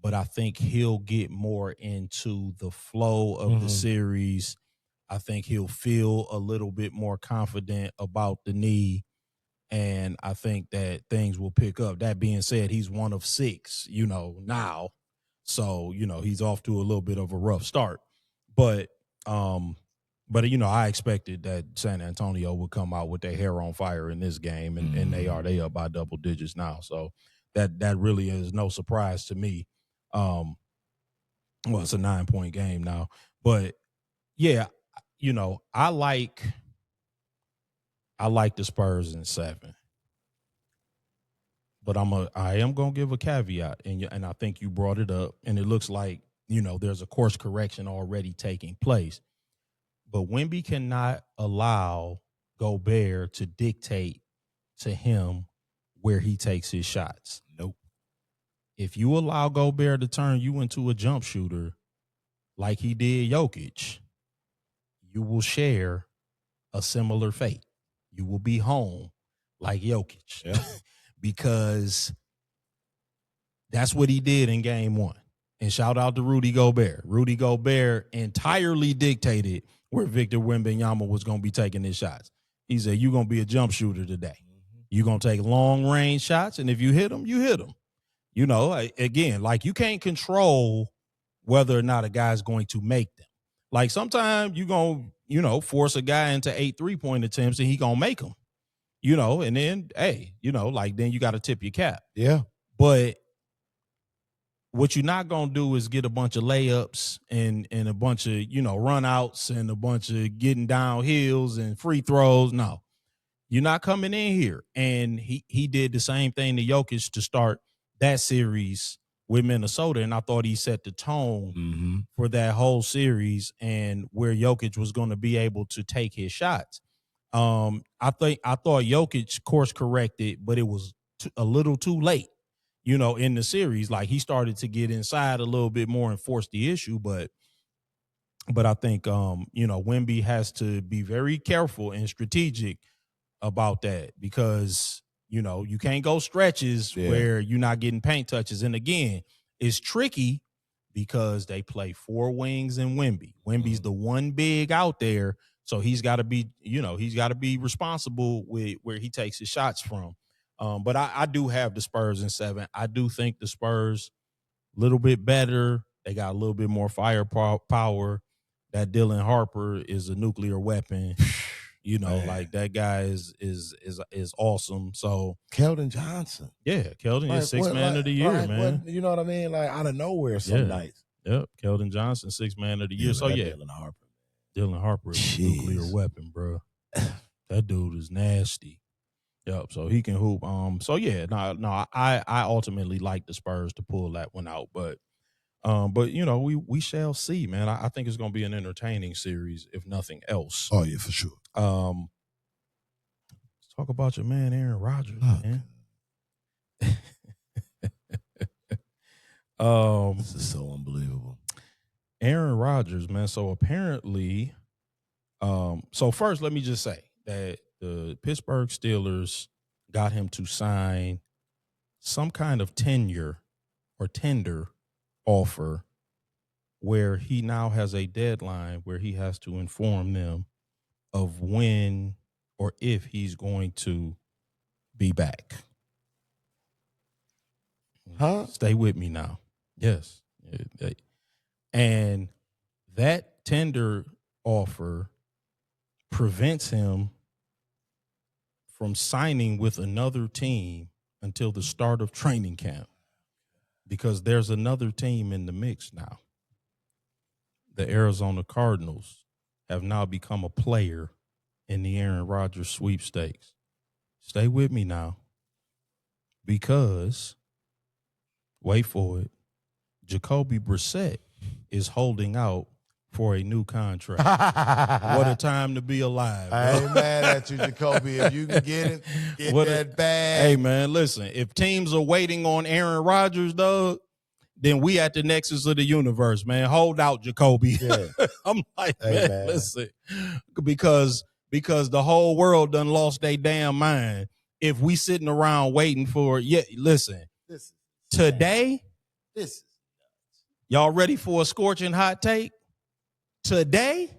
but I think he'll get more into the flow of the series. I think he'll feel a little bit more confident about the knee, and I think that things will pick up. That being said, he's one of 6, now. So, he's off to a little bit of a rough start. But I expected that San Antonio would come out with their hair on fire in this game, and they up by double digits now. So that really is no surprise to me. Well, it's a 9-point game now, but yeah, I like the Spurs in 7. But I am gonna give a caveat, and I think you brought it up, and it looks like there's a course correction already taking place. But Wemby cannot allow Gobert to dictate to him where he takes his shots. Nope. If you allow Gobert to turn you into a jump shooter like he did Jokic, you will share a similar fate. You will be home like Jokic. Yeah. Because that's what he did in game 1. And shout out to Rudy Gobert. Rudy Gobert entirely dictated where Victor Wembanyama was going to be taking his shots. He said, you're going to be a jump shooter today. You're going to take long-range shots, and if you hit them, you hit them. Again, like you can't control whether or not a guy's going to make them. Like sometimes you're going to, force a guy into 8 3-point attempts, and he going to make them. And then, hey, then you got to tip your cap. Yeah. But what you're not going to do is get a bunch of layups and a bunch of, run outs and a bunch of getting down hills and free throws. No, you're not coming in here. And he did the same thing to Jokic to start that series with Minnesota. And I thought he set the tone for that whole series and where Jokic was going to be able to take his shots. I thought Jokic course corrected, but it was a little too late, in the series. Like he started to get inside a little bit more and force the issue. But I think, Wemby has to be very careful and strategic about that because, you can't go stretches where you're not getting paint touches. And again, it's tricky because they play 4 wings and Wemby. Wemby's the one big out there. So he's got to be, responsible with where he takes his shots from. But I do have the Spurs in 7. I do think the Spurs a little bit better. They got a little bit more firepower. That Dylan Harper is a nuclear weapon. Like that guy is awesome. So Keldon Johnson. Yeah, Keldon is 6th man of the year, man. You know what I mean? Like out of nowhere some nights. Yep. Keldon Johnson, 6th man of the year. So yeah. Dylan Harper is a nuclear weapon, bro. That dude is nasty. Yep. So he can hoop. So yeah, I ultimately like the Spurs to pull that one out, but we shall see, man. I think it's gonna be an entertaining series, if nothing else. Oh yeah, for sure. Let's talk about your man Aaron Rodgers, man. This is so unbelievable. Aaron Rodgers, man. So apparently, so first let me just say that the Pittsburgh Steelers got him to sign some kind of tender offer where he now has a deadline where he has to inform them of when or if he's going to be back. Huh? Stay with me now. Yes. And that tender offer prevents him from signing with another team until the start of training camp because there's another team in the mix now. The Arizona Cardinals have now become a player in the Aaron Rodgers sweepstakes. Stay with me now because, wait for it, Jacoby Brissett is holding out for a new contract. What a time to be alive, bro. I ain't mad at you, Jacoby. If you can get it, get that bag. Hey, man, listen, if teams are waiting on Aaron Rodgers, dog, then we at the nexus of the universe, man. Hold out, Jacoby. Yeah. I'm like, hey, man, listen, because the whole world done lost their damn mind if we sitting around waiting for, listen, today, y'all ready for a scorching hot take? Today,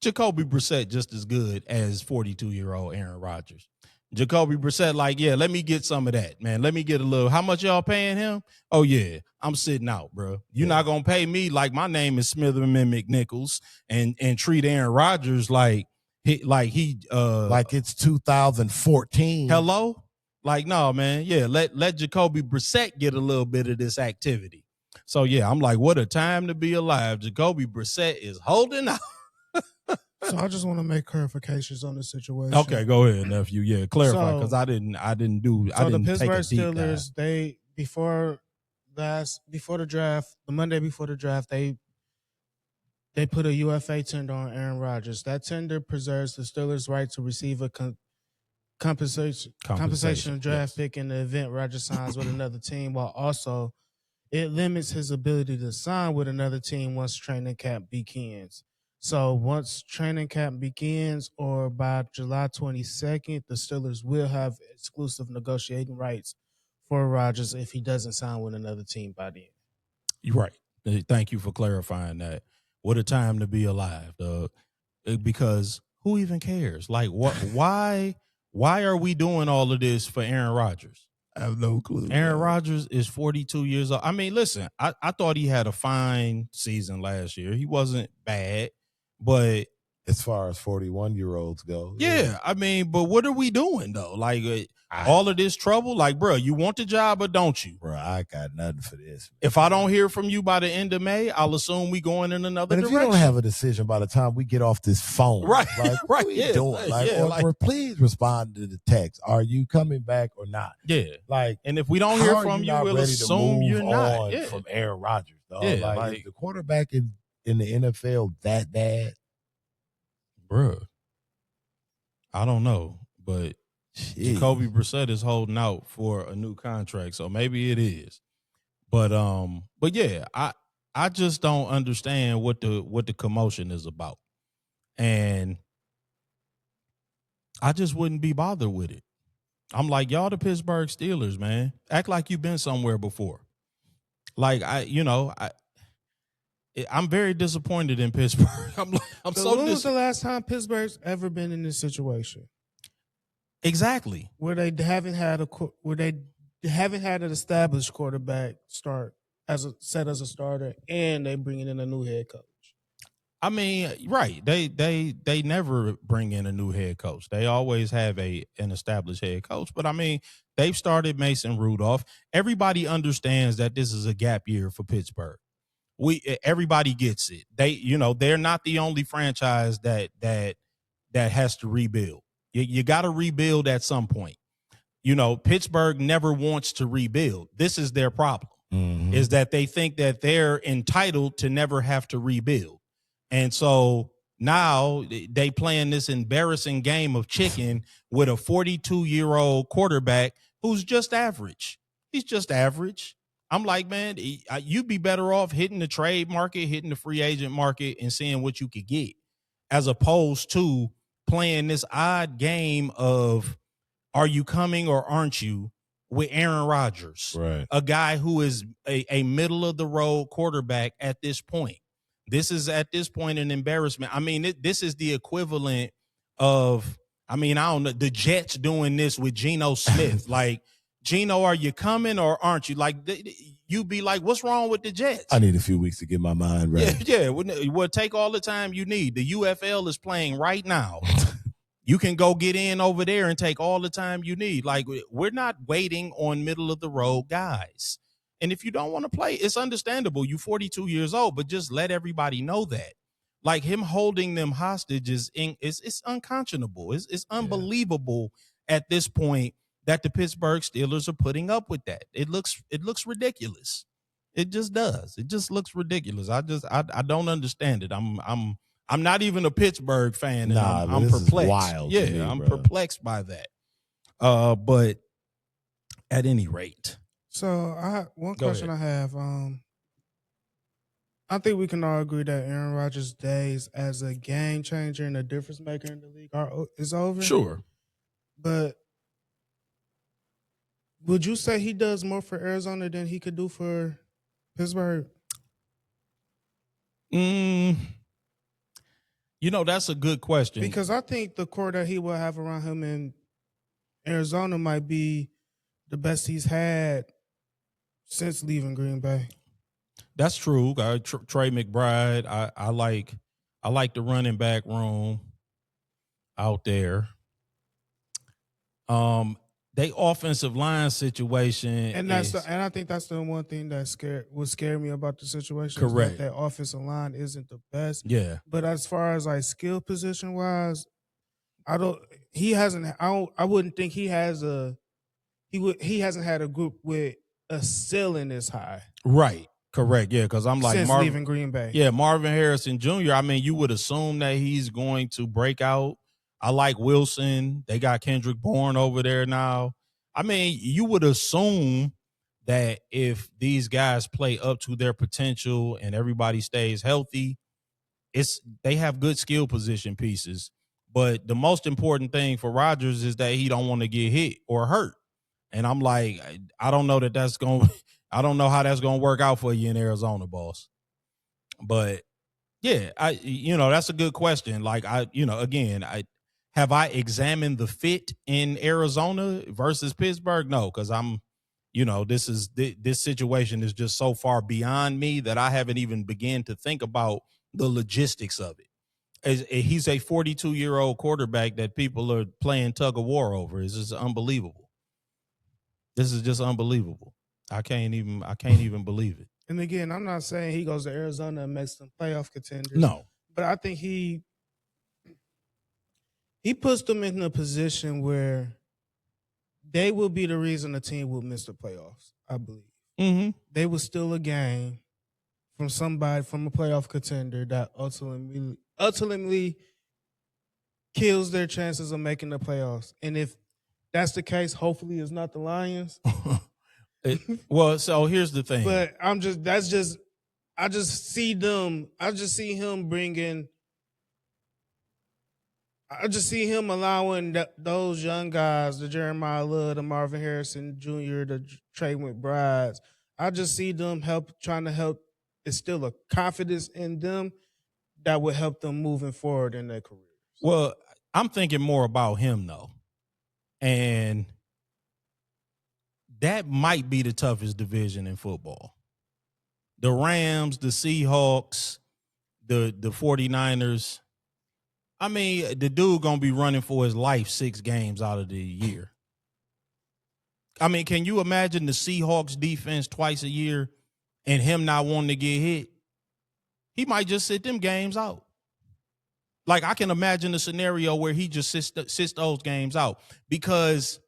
Jacoby Brissett just as good as 42-year-old Aaron Rodgers. Jacoby Brissett, like, yeah, let me get some of that, man. Let me get a little. How much y'all paying him? Oh, yeah, I'm sitting out, bro. You're not going to pay me like my name is Smitherman McNichols and treat Aaron Rodgers like it's 2014. Hello? Like, no, man. Yeah, let Jacoby Brissett get a little bit of this activity. So, yeah, I'm like, what a time to be alive. Jacoby Brissett is holding out. So I just want to make clarifications on the situation. Okay, go ahead, nephew. Yeah, clarify because I didn't the Pittsburgh take a deep Steelers, dive. they before the draft, the Monday before the draft, they put a UFA tender on Aaron Rodgers. That tender preserves the Steelers' right to receive a compensation draft pick in the event Rodgers signs with another team, while also it limits his ability to sign with another team once training camp begins. So once training camp begins, or by July 22nd, the Steelers will have exclusive negotiating rights for Rodgers if he doesn't sign with another team by then. You're right. Thank you for clarifying that. What a time to be alive, because who even cares? Like, what? Why are we doing all of this for Aaron Rodgers? I have no clue. Aaron Rodgers is 42 years old. I mean, listen, I thought he had a fine season last year. He wasn't bad, but as far as 41-year-olds go, yeah, I mean, but what are we doing though? Like all of this trouble, like, bro, you want the job or don't you? Bro, I got nothing for this. If I don't hear from you by the end of May, I'll assume we going in another direction. But if you don't have a decision by the time we get off this phone, right? Like, right? What are you doing? Like, please respond to the text. Are you coming back or not? Yeah. Like, and if we don't hear from you, we'll assume you're not. Yeah. From Aaron Rodgers, dog. Yeah, like the quarterback in the NFL that bad, bruh. I don't know, but Jacoby Brissett is holding out for a new contract, so maybe it is. But yeah, I just don't understand what the commotion is about, and I just wouldn't be bothered with it. I'm like, y'all the Pittsburgh Steelers, man. Act like you've been somewhere before. Like I'm very disappointed in Pittsburgh. I'm so. When was the last time Pittsburgh's ever been in this situation? Exactly. Where they haven't had an established quarterback start as a starter, and they bringing in a new head coach. I mean, right? They never bring in a new head coach. They always have an established head coach. But I mean, they've started Mason Rudolph. Everybody understands that this is a gap year for Pittsburgh. Everybody gets it. They're not the only franchise that has to rebuild. You got to rebuild at some point. Pittsburgh never wants to rebuild. This is their problem, is that they think that they're entitled to never have to rebuild. And so now they playing this embarrassing game of chicken with a 42-year-old quarterback who's just average. He's just average. I'm like, man, you'd be better off hitting the trade market, hitting the free agent market, and seeing what you could get, as opposed to playing this odd game of are you coming or aren't you with Aaron Rodgers, right? A guy who is a middle-of-the-road quarterback at this point. This is at this point an embarrassment. I mean, this is the equivalent of, I don't know, the Jets doing this with Geno Smith. Like, Geno, are you coming or aren't you? Like, you'd be like, what's wrong with the Jets? I need a few weeks to get my mind right. Yeah. Well, take all the time you need. The UFL is playing right now. You can go get in over there and take all the time you need. Like, we're not waiting on middle-of-the-road guys. And if you don't want to play, it's understandable. You're 42 years old, but just let everybody know that. Like, him holding them hostage it's unconscionable. It's unbelievable at this point that the Pittsburgh Steelers are putting up with that. It looks ridiculous. It just does. It just looks ridiculous. I don't understand it. I'm not even a Pittsburgh fan. And I'm perplexed. Wild yeah, I'm perplexed by that. But at any rate. So one question I have. I think we can all agree that Aaron Rodgers' days as a game changer and a difference maker in the league is over. Sure. But would you say he does more for Arizona than he could do for Pittsburgh? That's a good question. Because I think the core that he will have around him in Arizona might be the best he's had since leaving Green Bay. That's true. Trey McBride. I like the running back room out there. they offensive line situation, and I think that's the one thing that would scare me about the situation. Correct. Is that offensive line isn't the best. Yeah. But as far as like skill position wise, I wouldn't think he hasn't had a group with a ceiling this high. Right. Correct. Yeah, because I'm like since leaving Green Bay. Yeah, Marvin Harrison Jr. I mean, you would assume that he's going to break out. I like Wilson. They got Kendrick Bourne over there now. I mean, you would assume that if these guys play up to their potential and everybody stays healthy, they have good skill position pieces. But the most important thing for Rodgers is that he don't want to get hit or hurt. And I'm like, I don't know I don't know how that's going to work out for you in Arizona, boss. But yeah, that's a good question. Like have I examined the fit in Arizona versus Pittsburgh? No, because this situation is just so far beyond me that I haven't even begun to think about the logistics of it. He's a 42-year-old quarterback that people are playing tug of war over. It's just unbelievable. This is just unbelievable. I can't even believe it. And again, I'm not saying he goes to Arizona and makes them playoff contenders. No. But I think he puts them in a position where they will be the reason the team will miss the playoffs, I believe. Mm-hmm. They will steal a game from somebody, from a playoff contender that ultimately kills their chances of making the playoffs. And if that's the case, hopefully it's not the Lions. Well, so here's the thing. But I just see him allowing those young guys, the Jeremiah Love, the Marvin Harrison Jr., the Trey McBrides. I just see them trying to help instill a confidence in them that would help them moving forward in their careers. Well, I'm thinking more about him though, and that might be the toughest division in football. The Rams, the Seahawks, the 49ers. I mean, the dude going to be running for his life 6 games out of the year. I mean, can you imagine the Seahawks defense twice a year and him not wanting to get hit? He might just sit them games out. Like, I can imagine a scenario where he just sits those games out because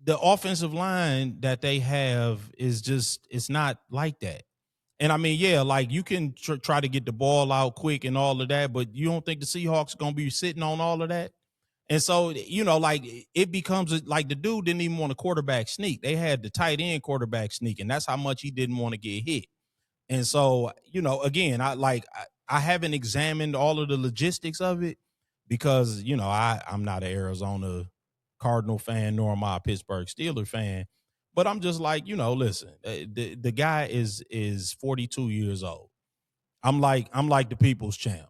the offensive line that they have it's not like that. And I mean, yeah, like you can try to get the ball out quick and all of that, but you don't think the Seahawks are going to be sitting on all of that? And so, like it becomes like the dude didn't even want a quarterback sneak. They had the tight end quarterback sneak, and that's how much he didn't want to get hit. And so, again, I haven't examined all of the logistics of it because, I'm not an Arizona Cardinal fan, nor am I a Pittsburgh Steelers fan. But I'm just like, listen, the guy is 42 years old. I'm like the people's champ.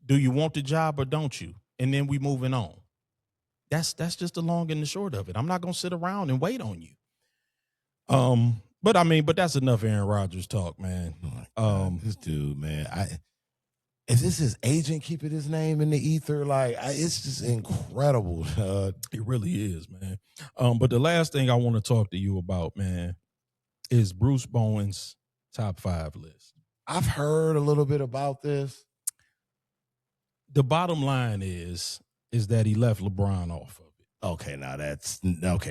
Do you want the job or don't you? And then we moving on. That's just the long and the short of it. I'm not gonna sit around and wait on you. But that's enough Aaron Rodgers talk, man. This dude, man, is this his agent keeping his name in the ether? Like, it's just incredible. It really is, man. But the last thing I want to talk to you about, man, is Bruce Bowen's top 5 list. I've heard a little bit about this. The bottom line is that he left LeBron off of it. Okay,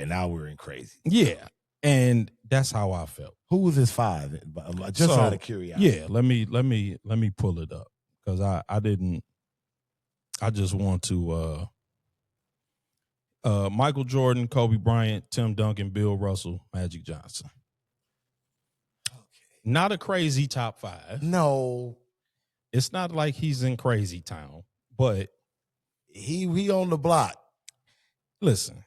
now we're in crazy. Yeah, and that's how I felt. Who was his 5? Just out of curiosity. Yeah, let me pull it up. Because I just want to Michael Jordan, Kobe Bryant, Tim Duncan, Bill Russell, Magic Johnson. Okay. Not a crazy top 5. No. It's not like he's in crazy town, but he on the block. Listen.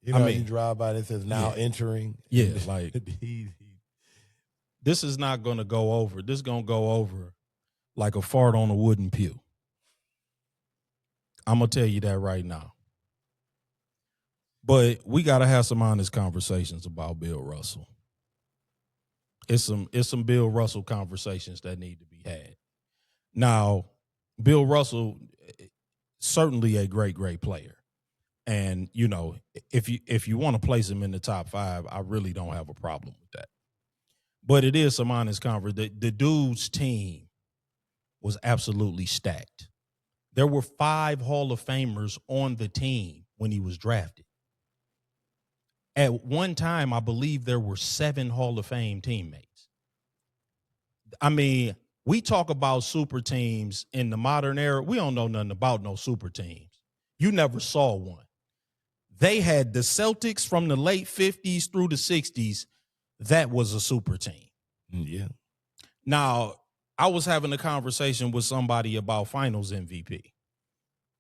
You drive by and it says now entering. Yeah, like this is not going to go over. This is going to go over like a fart on a wooden pew. I'm going to tell you that right now. But we got to have some honest conversations about Bill Russell. It's some Bill Russell conversations that need to be had. Now, Bill Russell, certainly a great player. And, you know, if you want to place him in the top 5, I really don't have a problem with that. But it is some honest conversation. The dude's team was absolutely stacked. There were 5 Hall of Famers on the team when he was drafted. At one time, I believe there were 7 Hall of Fame teammates. I mean, we talk about super teams in the modern era. We don't know nothing about no super teams. You never saw one. They had the Celtics from the late 50s through the 60s. That was a super team. Yeah. Now, I was having a conversation with somebody about finals MVP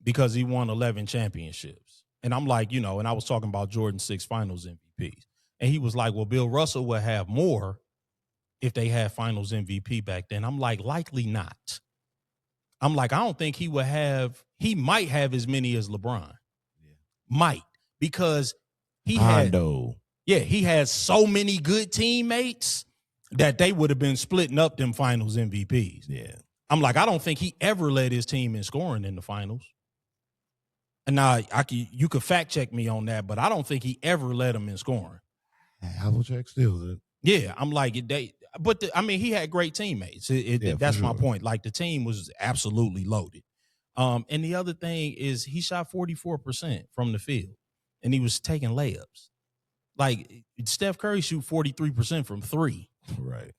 because he won 11 championships. And I'm like, you know, and I was talking about Jordan's 6 finals MVPs. And he was like, well, Bill Russell would have more if they had finals MVP back then. I'm like, likely not. I'm like, I don't think he might have as many as LeBron. Yeah. Might, because he had so many good teammates that they would have been splitting up them finals MVPs. Yeah. I'm like, I don't think he ever led his team in scoring in the finals. And now you could fact check me on that, but I don't think he ever led them in scoring. I will check still. Yeah, I'm like, he had great teammates. That's my point. Like, the team was absolutely loaded. And the other thing is he shot 44% from the field, and he was taking layups. Like, Steph Curry shoot 43% from 3. Right.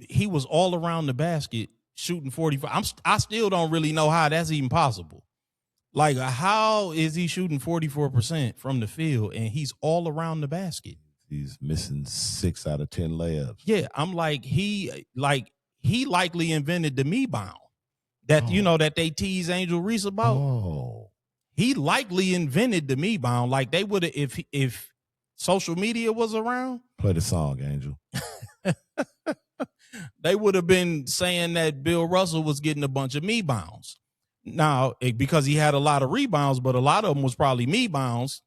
He was all around the basket shooting 45. I still don't really know how that's even possible. Like, how is he shooting 44% from the field and he's all around the basket? He's missing 6 out of 10 layups. Yeah, I'm like, he likely invented the me bound that you know that they tease Angel Reese about. Oh. He likely invented the me bound. Like, they would have, if social media was around. Play the song, Angel. They would have been saying that Bill Russell was getting a bunch of me bounds. Now, because he had a lot of rebounds, but a lot of them was probably me bounds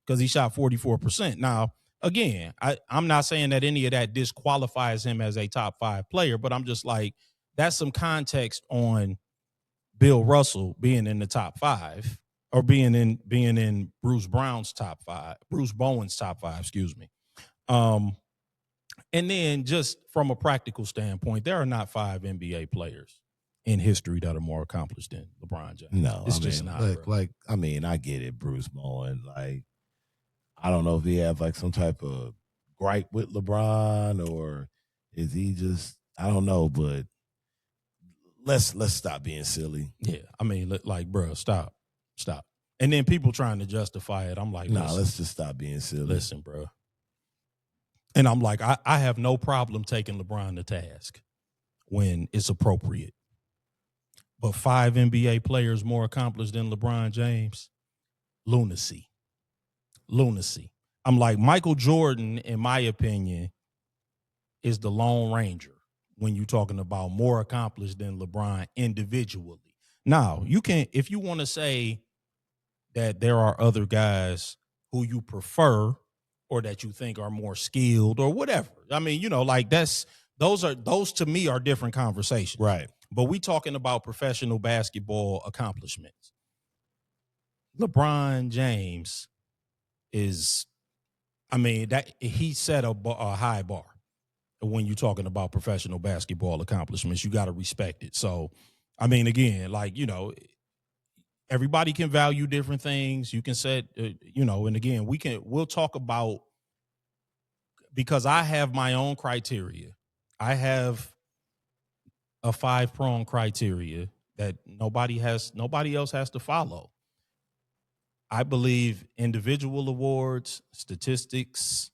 because he shot 44%. Now, again, I'm not saying that any of that disqualifies him as a top 5 player, but I'm just like, that's some context on Bill Russell being in the top 5 or being in Bruce Bowen's top 5, excuse me. And then just from a practical standpoint, there are not 5 NBA players in history that are more accomplished than LeBron James. No, it's just not. I get it, Bruce Bowen. Like, I don't know if he have like some type of gripe with LeBron, or is he just, I don't know, but let's stop being silly. Yeah, I mean, like, bro, stop. And then people trying to justify it. I'm like, let's just stop being silly. Listen, bro. And I'm like, I have no problem taking LeBron to task when it's appropriate. But 5 NBA players more accomplished than LeBron James, lunacy. I'm like, Michael Jordan, in my opinion, is the Lone Ranger when you're talking about more accomplished than LeBron individually. Now, you can, if you want to say that there are other guys who you prefer or that you think are more skilled or whatever. I mean, you know, like those to me are different conversations. Right. But we talking about professional basketball accomplishments. LeBron James that he set a high bar when you're talking about professional basketball accomplishments. You got to respect it. So, I mean, again, like, you know, everybody can value different things. You can set, and again, we'll talk about, because I have my own criteria. I have a 5-prong criteria that nobody else has to follow. I believe individual awards, statistics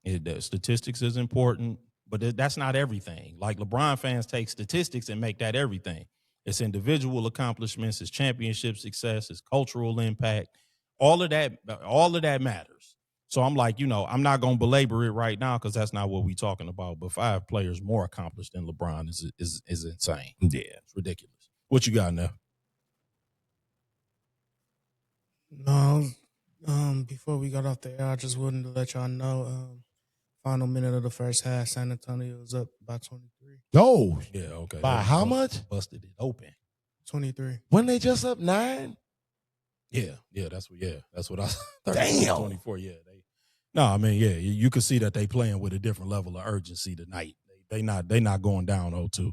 is important, but that's not everything. Like, LeBron fans take statistics and make that everything. It's individual accomplishments, it's championship success, it's cultural impact. All of that matters. So I'm like, you know, I'm not going to belabor it right now because that's not what we're talking about. But 5 players more accomplished than LeBron is insane. Yeah, it's ridiculous. What you got now? No, before we got off the air, I just wanted to let y'all know, final minute of the first half, San Antonio was up by 23. Oh, yeah, okay. By how much? Busted it open. 23. When they just up 9? Yeah, that's what I. Damn. 24. Yeah, No, I mean, yeah, you can see that they playing with a different level of urgency tonight. They not going down 0-2.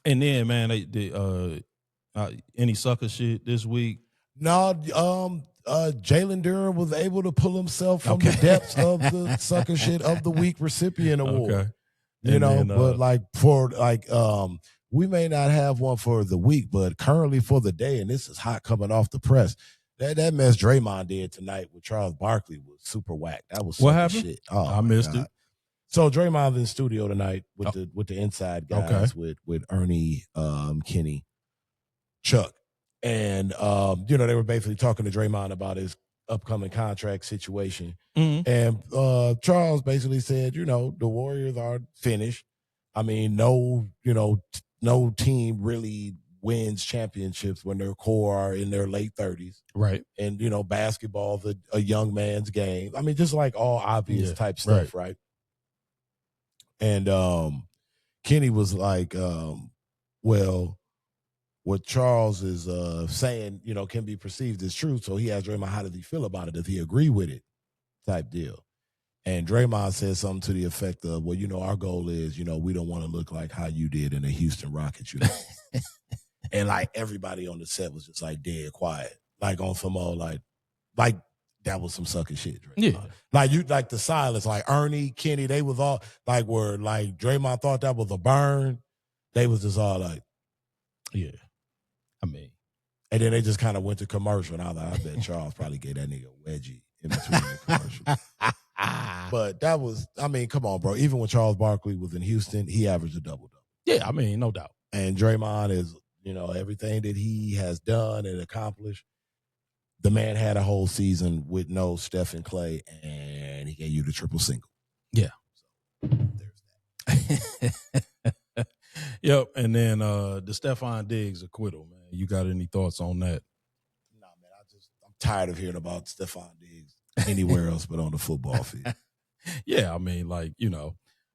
And then, man, any sucker shit this week? No, Jalen Durham was able to pull himself from the depths of the sucker shit of the week recipient award. Okay. You know, but we may not have one for the week, but currently for the day, and this is hot coming off the press. That mess Draymond did tonight with Charles Barkley was super whack. That was what happened? Shit. Oh, I missed it. So Draymond's in studio tonight with the inside guys with Ernie, Kenny, Chuck, and they were basically talking to Draymond about his upcoming contract situation. Mm-hmm. And Charles basically said, the Warriors are finished. I mean, no team really wins championships when their core are in their late 30s. Right. And, basketball's a young man's game. I mean, just like all obvious type stuff, right? And Kenny was like, well, what Charles is saying, can be perceived as true. So he asked Draymond, how does he feel about it? Does he agree with it? Type deal. And Draymond said something to the effect of, well, our goal is, we don't want to look like how you did in the Houston Rockets, And like everybody on the set was just like dead quiet. Like on some old, like that was some sucker shit, Draymond. Yeah. Like the silence, like Ernie, Kenny, they was all like were like Draymond thought that was a burn. They was just all like, yeah. I mean, and then they just kind of went to commercial, and I was like, I bet Charles probably gave that nigga a wedgie in between the commercials. But that was, I mean, come on, bro. Even when Charles Barkley was in Houston, he averaged a double-double. Yeah, I mean, no doubt. And Draymond is, everything that he has done and accomplished. The man had a whole season with no Steph and Clay, and he gave you the triple single. Yeah. So there's that. Yep. And then the Stephon Diggs acquittal, man. You got any thoughts on that? Nah, man. I'm tired of hearing about Stephon Diggs anywhere else but on the football field. Yeah, I mean,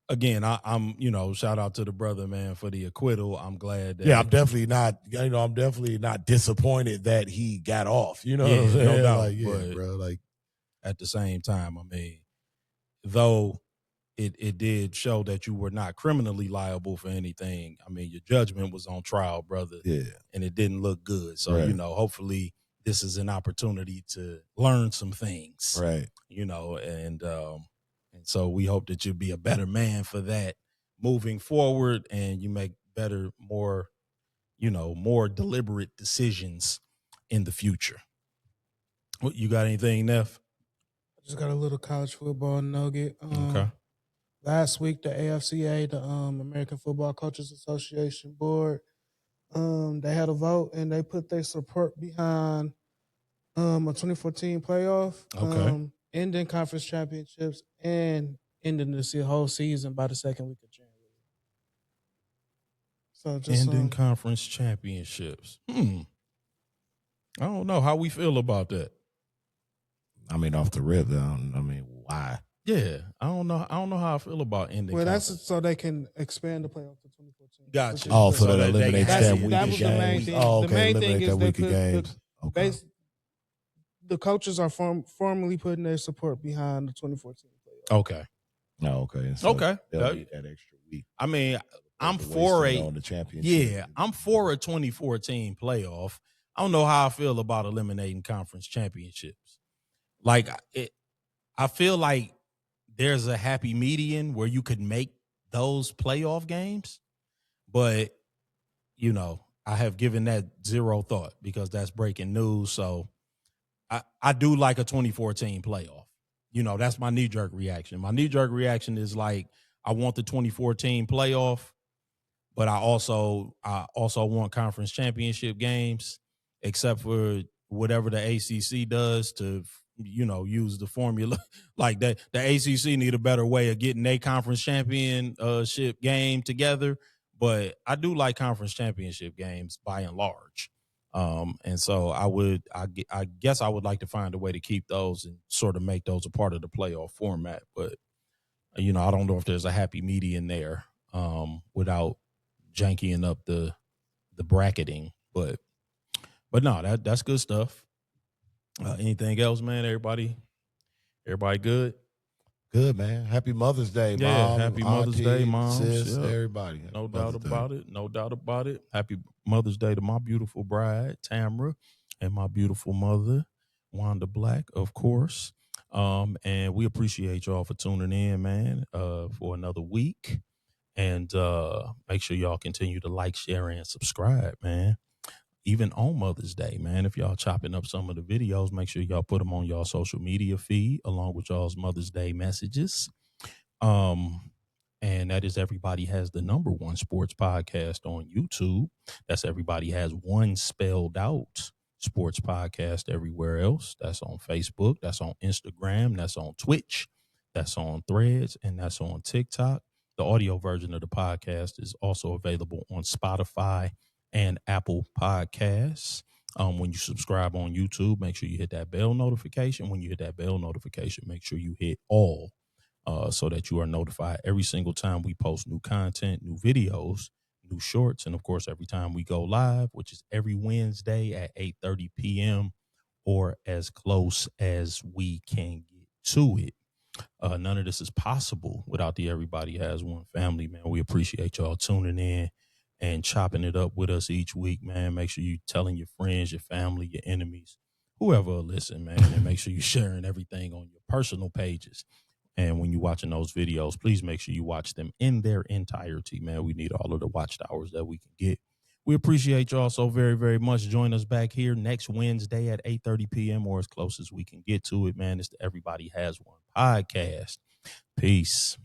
again, I'm shout out to the brother, man, for the acquittal. I'm glad that I'm definitely not disappointed that he got off. You know yeah, what I'm saying? No doubt. But, bro, at the same time, I mean, though it did show that you were not criminally liable for anything. I mean, your judgment was on trial, brother. Yeah. And it didn't look good. So, hopefully this is an opportunity to learn some things. Right. And so we hope that you'll be a better man for that moving forward, and you make better, more deliberate decisions in the future. You got anything, Neff? I just got a little college football nugget. Okay. Last week, the AFCA, the American Football Coaches Association board, they had a vote and they put their support behind a 2014 playoff. Okay. Ending conference championships and ending the whole season by the second week of January. So just ending conference championships. I don't know how we feel about that. I mean, off the rip, why? Yeah, I don't know how I feel about ending. Well, that's so they can expand the playoff to 2014. Gotcha. Oh, so that eliminates that week that of was games. The main thing. Oh, okay. The main thing is week of games. Okay. The coaches are formally putting their support behind the 2014 playoff. Okay. Oh, okay. So okay. They'll need that extra week. I mean, I'm for the championship. Yeah, I'm for a 2014 playoff. I don't know how I feel about eliminating conference championships. I feel like there's a happy median where you could make those playoff games, but I have given that zero thought because that's breaking news. So I do like a 2014 playoff. That's my knee-jerk reaction. My knee-jerk reaction is I want the 2014 playoff, but I also want conference championship games, except for whatever the ACC does to use the formula like that. The ACC need a better way of getting their conference championship game together, but I do like conference championship games by and large. And so I guess I would like to find a way to keep those and sort of make those a part of the playoff format. But, I don't know if there's a happy median there, without jankying up the bracketing, but no, that's good stuff. Anything else, man? Everybody good? Good, man. Happy Mother's Day, Yeah, Mom, happy Mother's Auntie, Day, Mom. sis, Yep. everybody. Happy No Mother's doubt Day. about it. No doubt about it. Happy Mother's Day to my beautiful bride, Tamra, and my beautiful mother, Wanda Black, of course. And we appreciate y'all for tuning in, man, for another week. And make sure y'all continue to like, share, and subscribe, man. Even on Mother's Day, man, if y'all chopping up some of the videos, make sure y'all put them on y'all social media feed along with y'all's Mother's Day messages. And that is Everybody Has the #1 sports podcast on YouTube. That's Everybody Has One spelled out sports podcast everywhere else. That's on Facebook. That's on Instagram. That's on Twitch. That's on Threads. And that's on TikTok. The audio version of the podcast is also available on Spotify and Apple Podcasts. When you subscribe on YouTube, make sure you hit that bell notification. When you hit that bell notification, make sure you hit all so that you are notified every single time we post new content, new videos, new shorts, and of course, every time we go live, which is every Wednesday at 8:30 p.m. or as close as we can get to it. None of this is possible without the Everybody Has One family, man. We appreciate y'all tuning in and chopping it up with us each week, man. Make sure you telling your friends, your family, your enemies, whoever will listen, man, and make sure you're sharing everything on your personal pages. And when you're watching those videos, please make sure you watch them in their entirety, man. We need all of the watch hours that we can get. We appreciate y'all so very, very much. Join us back here next Wednesday at 8:30 p.m. or as close as we can get to it, man. It's the Everybody Has One podcast. Peace.